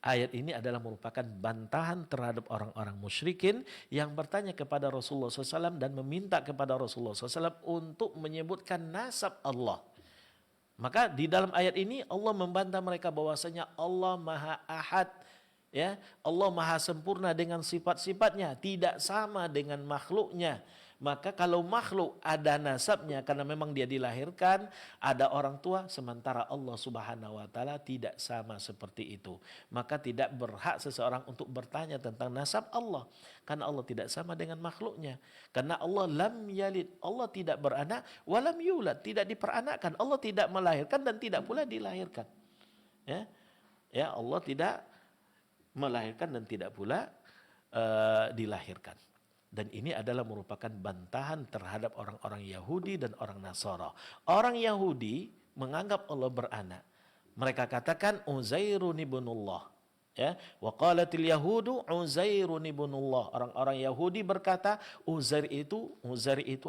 Ayat ini adalah merupakan bantahan terhadap orang-orang musyrikin yang bertanya kepada Rasulullah SAW dan meminta kepada Rasulullah SAW untuk menyebutkan nasab Allah. Maka di dalam ayat ini Allah membantah mereka bahwasanya Allah Maha Ahad, ya, Allah Maha sempurna dengan sifat-sifatnya, tidak sama dengan makhluknya. Maka kalau makhluk ada nasabnya karena memang dia dilahirkan, ada orang tua, sementara Allah Subhanahu wa taala tidak sama seperti itu. Maka tidak berhak seseorang untuk bertanya tentang nasab Allah, karena Allah tidak sama dengan makhluknya. Karena Allah lam yalid, Allah tidak beranak, walam yulad, tidak diperanakkan, Allah tidak melahirkan dan tidak pula dilahirkan. Ya, Allah tidak melahirkan dan tidak pula dilahirkan. Dan ini adalah merupakan bantahan terhadap orang-orang Yahudi dan orang Nasara. Orang Yahudi menganggap Allah beranak. Mereka katakan Uzairun ibnullah. Ya, wa qalatil yahudu Uzairun ibnullah. Orang-orang Yahudi berkata Uzair itu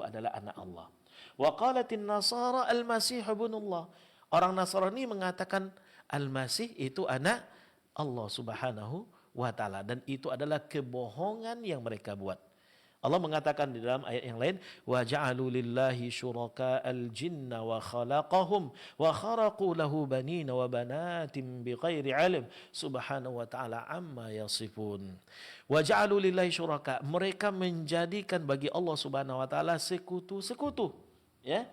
adalah anak Allah. Wa qalatin Nasara al-Masih ibnullah. Orang Nasrani mengatakan Al-Masih itu anak Allah Subhanahu wa taala, dan itu adalah kebohongan yang mereka buat. Allah mengatakan di dalam ayat yang lain, wa ja'alu lillahi syuraka'al jinna wa khalaqahum wa kharaqu lahu banina wa banatin bighairi ilm subhanahu wa ta'ala amma yasifun. Wa ja'alu lillahi syuraka, mereka menjadikan bagi Allah Subhanahu wa taala sekutu-sekutu, ya.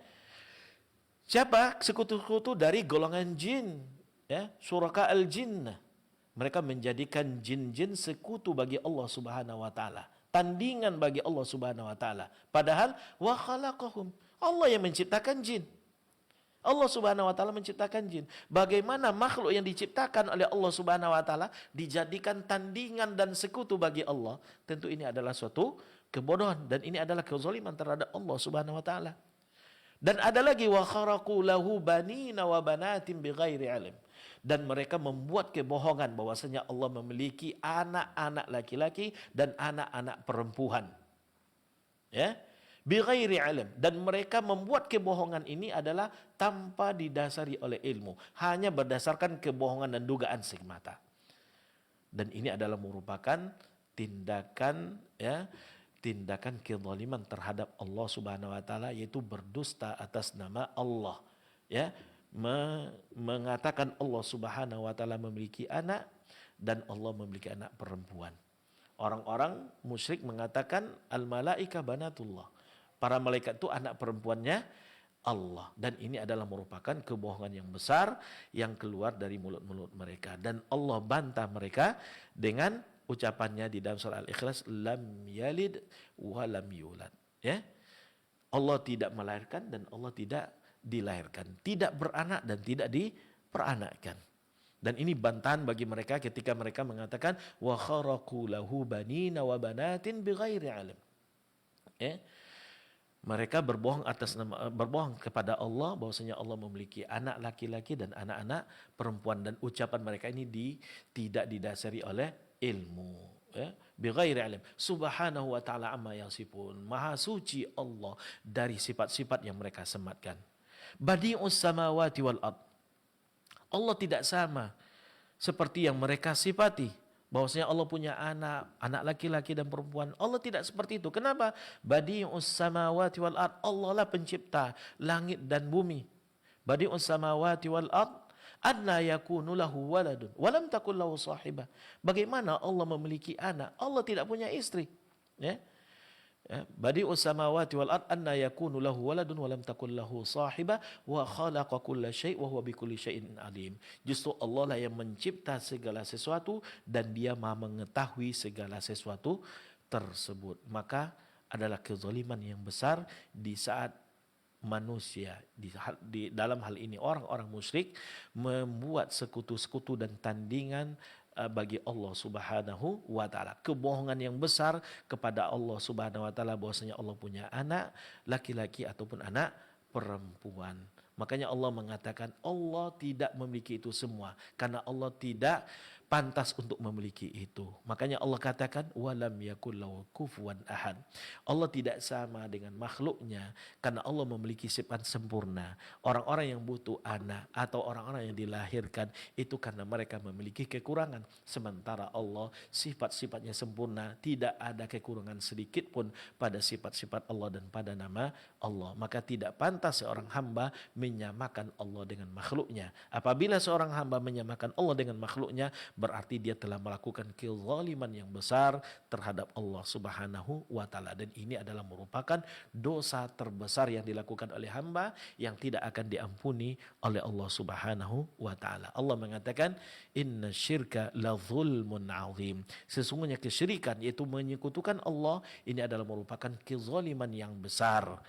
Siapa? Sekutu-sekutu dari golongan jin, ya, syuraka'al jinna. Mereka menjadikan jin-jin sekutu bagi Allah Subhanahu wa taala, tandingan bagi Allah Subhanahu wa taala. Padahal wa khalaqahum, Allah yang menciptakan jin. Allah Subhanahu wa taala menciptakan jin. Bagaimana makhluk yang diciptakan oleh Allah Subhanahu wa taala dijadikan tandingan dan sekutu bagi Allah? Tentu ini adalah suatu kebodohan dan ini adalah kezaliman terhadap Allah Subhanahu wa taala. Dan ada lagi wa kharaqu lahu banina wa banatin bighairi ilm. Dan mereka membuat kebohongan bahwasanya Allah memiliki anak-anak laki-laki dan anak-anak perempuan. Ya, bighairi ilm, dan mereka membuat kebohongan ini adalah tanpa didasari oleh ilmu, hanya berdasarkan kebohongan dan dugaan semata. Dan ini adalah merupakan tindakan kezaliman terhadap Allah Subhanahu wa taala, yaitu berdusta atas nama Allah, ya. Mengatakan Allah Subhanahu wa taala memiliki anak dan Allah memiliki anak perempuan. Orang-orang musyrik mengatakan al-malaika banatullah, para malaikat itu anak perempuannya Allah, dan ini adalah merupakan kebohongan yang besar yang keluar dari mulut-mulut mereka, dan Allah bantah mereka dengan ucapannya di dalam surah Al-Ikhlas, lam yalid wa lam yulad, ya. Allah tidak melahirkan dan Allah tidak dilahirkan, tidak beranak dan tidak diperanakkan. Dan ini bantahan bagi mereka ketika mereka mengatakan wa kharaqu lahu banina wa banatin bighairi ilm. Ya. Mereka berbohong kepada Allah bahwasanya Allah memiliki anak laki-laki dan anak-anak perempuan, dan ucapan mereka ini tidak didasari oleh ilmu, ya. Bighairi ilm subhanahu wa ta'ala amma yasifun. Maha suci Allah dari sifat-sifat yang mereka sematkan. Badi'us samawati wal ard, Allah tidak sama seperti yang mereka sifati, bahwasanya Allah punya anak laki-laki dan perempuan. Allah tidak seperti itu. Kenapa? Badi'us samawati wal ard, Allah lah pencipta langit dan bumi. Badi'us samawati wal ard, Anna yakunu lahu waladun wa lam takul lahu sahibah. Bagaimana Allah memiliki anak? Allah tidak punya istri. Ya. Badi'us samawati wal ard anna yakunu lahu waladun wa lam takul lahu sahibah wa khalaqa kulla syai' wa huwa bikulli syai'in alim. Justru Allah lah yang mencipta segala sesuatu dan Dia Maha mengetahui segala sesuatu tersebut. Maka adalah kezaliman yang besar di saat manusia di dalam hal ini orang-orang musyrik membuat sekutu-sekutu dan tandingan bagi Allah Subhanahu wa taala. Kebohongan yang besar kepada Allah Subhanahu wa taala bahwasanya Allah punya anak laki-laki ataupun anak perempuan. Makanya Allah mengatakan Allah tidak memiliki itu semua karena Allah tidak pantas untuk memiliki itu. Makanya Allah katakan walam yakul lahu kufuwan ahad. Allah tidak sama dengan makhluknya karena Allah memiliki sifat sempurna. Orang-orang yang butuh anak atau orang-orang yang dilahirkan itu karena mereka memiliki kekurangan. Sementara Allah sifat-sifatnya sempurna, tidak ada kekurangan sedikit pun pada sifat-sifat Allah dan pada nama Allah. Maka tidak pantas seorang hamba menyamakan Allah dengan makhluknya. Apabila seorang hamba menyamakan Allah dengan makhluknya, berarti dia telah melakukan kezaliman yang besar terhadap Allah Subhanahu wa taala, dan ini adalah merupakan dosa terbesar yang dilakukan oleh hamba yang tidak akan diampuni oleh Allah Subhanahu wa taala. Allah mengatakan inna syirka la zulmun azim. Sesungguhnya kesyirikan yaitu menyekutukan Allah ini adalah merupakan kezaliman yang besar.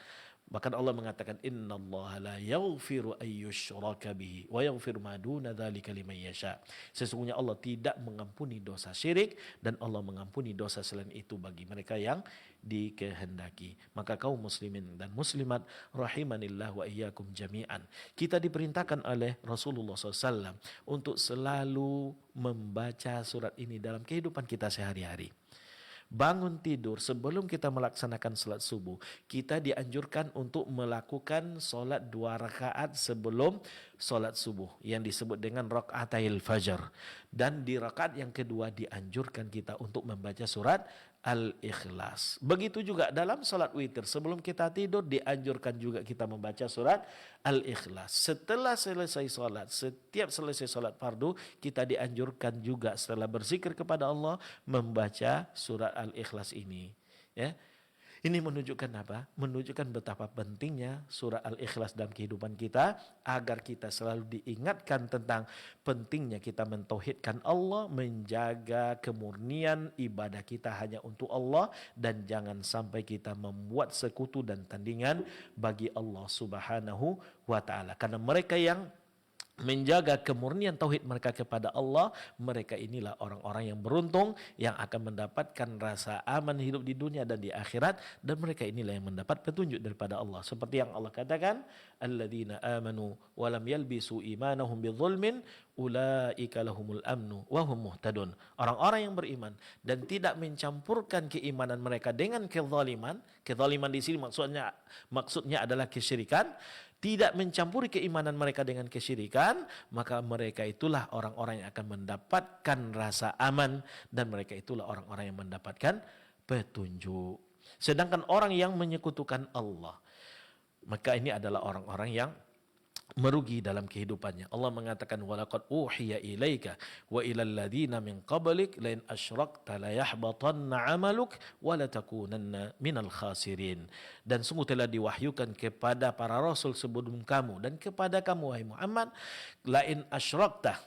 Bahkan Allah mengatakan innallaha la yaghfiru ayyushraka bihi wa yaghfiru ma duna dzalika liman yasha. Sesungguhnya Allah tidak mengampuni dosa syirik dan Allah mengampuni dosa selain itu bagi mereka yang dikehendaki. Maka kaum muslimin dan muslimat rahimanillah wa iyyakum jami'an, kita diperintahkan oleh Rasulullah SAW untuk selalu membaca surat ini dalam kehidupan kita sehari-hari. Bangun tidur sebelum kita melaksanakan salat subuh, kita dianjurkan untuk melakukan solat 2 rakaat sebelum solat subuh yang disebut dengan rakaatail fajar. Dan di rakaat yang kedua dianjurkan kita untuk membaca surat Al-Ikhlas. Begitu juga dalam salat witir sebelum kita tidur dianjurkan juga kita membaca surat Al-Ikhlas. Setelah selesai salat, setiap selesai salat fardu kita dianjurkan juga setelah berzikir kepada Allah membaca surat Al-Ikhlas ini. Ya. Ini menunjukkan apa? Menunjukkan betapa pentingnya surah Al-Ikhlas dalam kehidupan kita agar kita selalu diingatkan tentang pentingnya kita mentauhidkan Allah, menjaga kemurnian ibadah kita hanya untuk Allah dan jangan sampai kita membuat sekutu dan tandingan bagi Allah Subhanahu wa taala. Karena mereka yang menjaga kemurnian tauhid mereka kepada Allah, mereka inilah orang-orang yang beruntung yang akan mendapatkan rasa aman hidup di dunia dan di akhirat, dan mereka inilah yang mendapat petunjuk daripada Allah. Seperti yang Allah katakan, alladzina amanu wa lam yalbisu imanahum bidzulmin ulaika lahumul amnu wa hum muhtadun. Orang-orang yang beriman dan tidak mencampurkan keimanan mereka dengan kezaliman. Kezaliman di sini maksudnya adalah kesyirikan. Tidak mencampuri keimanan mereka dengan kesyirikan, maka mereka itulah orang-orang yang akan mendapatkan rasa aman dan mereka itulah orang-orang yang mendapatkan petunjuk. Sedangkan orang yang menyekutukan Allah, maka ini adalah orang-orang yang merugi dalam kehidupannya. Allah mengatakan walaqad uhiya ilaika wa ilal ladzina min qablik la in asyrakta la yahbatanna 'amaluk wa la takunanna minal khasirin. Dan sungguh telah diwahyukan kepada para rasul sebelum kamu dan kepada kamu wahai Muhammad, la in asyrakta,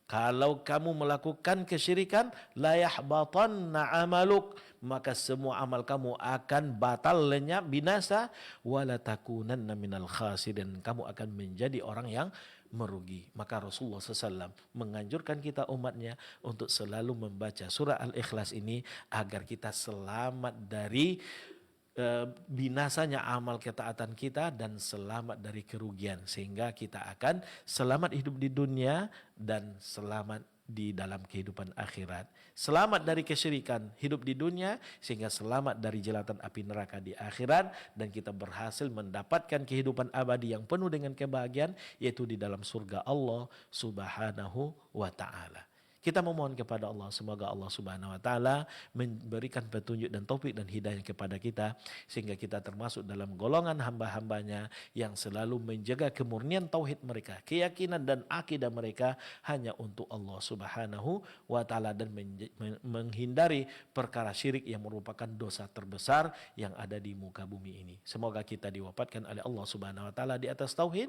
kalau kamu melakukan kesyirikan, la yahbatanna 'amaluk, maka semua amal kamu akan batal, lenyap, binasa, wala takunanna minal khasirin, kamu akan menjadi orang yang merugi. Maka Rasulullah SAW menganjurkan kita umatnya untuk selalu membaca surah Al-Ikhlas ini agar kita selamat dari binasanya amal ketaatan kita dan selamat dari kerugian, sehingga kita akan selamat hidup di dunia dan selamat di dalam kehidupan akhirat. Selamat dari kesyirikan hidup di dunia sehingga selamat dari jelatan api neraka di akhirat, dan kita berhasil mendapatkan kehidupan abadi yang penuh dengan kebahagiaan, yaitu di dalam surga Allah Subhanahu wa taala. Kita memohon kepada Allah semoga Allah Subhanahu wa taala memberikan petunjuk dan taufik dan hidayah kepada kita sehingga kita termasuk dalam golongan hamba-hambanya yang selalu menjaga kemurnian tauhid mereka, keyakinan dan akidah mereka hanya untuk Allah Subhanahu wa taala dan menghindari perkara syirik yang merupakan dosa terbesar yang ada di muka bumi ini. Semoga kita diwafatkan oleh Allah Subhanahu wa taala di atas tauhid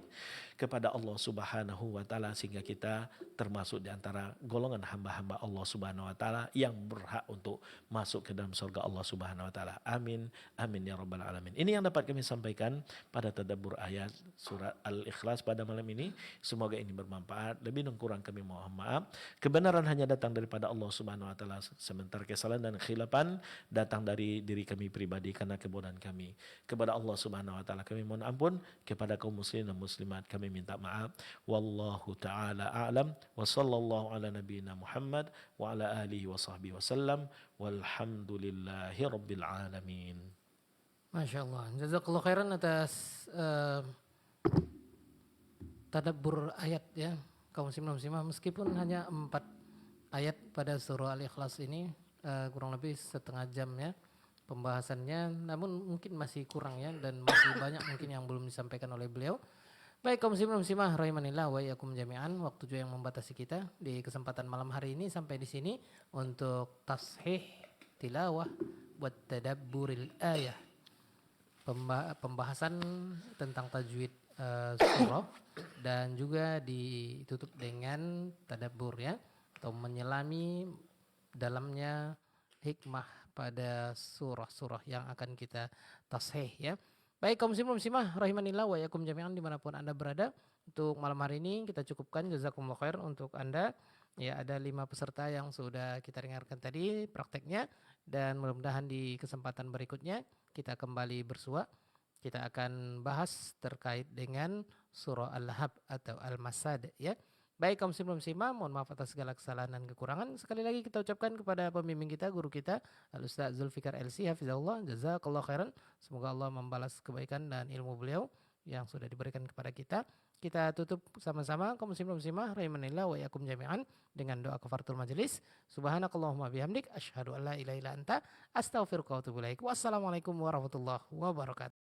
kepada Allah Subhanahu wa taala sehingga kita termasuk di antara golongan hamba-hamba Allah Subhanahu wa taala yang berhak untuk masuk ke dalam surga Allah Subhanahu wa taala. Amin. Amin ya rabbal alamin. Ini yang dapat kami sampaikan pada tadabbur ayat surat Al-Ikhlas pada malam ini. Semoga ini bermanfaat. Lebih dan kurang kami mohon maaf. Kebenaran hanya datang daripada Allah Subhanahu wa taala, sementara kesalahan dan khilafan datang dari diri kami pribadi karena kebodohan kami. Kepada Allah Subhanahu wa taala kami mohon ampun, kepada kaum muslimin dan muslimat kami minta maaf. Wallahu taala a'lam wa sallallahu ala nabiyyina Muhammad wa ala alihi wa sahbihi wasallam walhamdulillahi rabbil alamin. Masya Allah. Jazakallah khairan atas tadabbur ayat ya kaum muslimin muslimah, meskipun hanya 4 ayat pada surah Al-Ikhlas ini, kurang lebih setengah jam ya pembahasannya, namun mungkin masih kurang ya dan masih banyak mungkin yang belum disampaikan oleh beliau. Baik kaum muslimin muslimah rahimanillah wa iyyakum jami'an, waktu juga yang membatasi kita di kesempatan malam hari ini sampai di sini untuk tashih tilawah buat tadabburil ayah, pembahasan tentang tajwid surah dan juga ditutup dengan tadabbur ya, atau menyelami dalamnya hikmah pada surah-surah yang akan kita tashih ya. Baik kaum muslimin muslimah rahimanillah wa iyyakum jami'an dimanapun Anda berada, untuk malam hari ini kita cukupkan. Jazakumullah khair untuk Anda. Ya, ada 5 peserta yang sudah kita dengarkan tadi prakteknya, dan mudah-mudahan di kesempatan berikutnya kita kembali bersua. Kita akan bahas terkait dengan surah Al-Lahab atau Al-Masad ya. Baik kaum muslimin muslimah, mohon maaf atas segala kesalahan dan kekurangan. Sekali lagi kita ucapkan kepada pembimbing kita, guru kita Al-Ustaz Zulfikar LC hafizahullah, jazakallah khairan. Semoga Allah membalas kebaikan dan ilmu beliau yang sudah diberikan kepada kita. Kita tutup sama-sama kaum muslimin muslimah rahimanillah wa iyyakum jami'an dengan doa kafaratul majelis. Subhanakallahumma bihamdik asyhadu an la ilaha illa anta astaghfiruka wa atubu ilaik. Wassalamualaikum warahmatullahi wabarakatuh.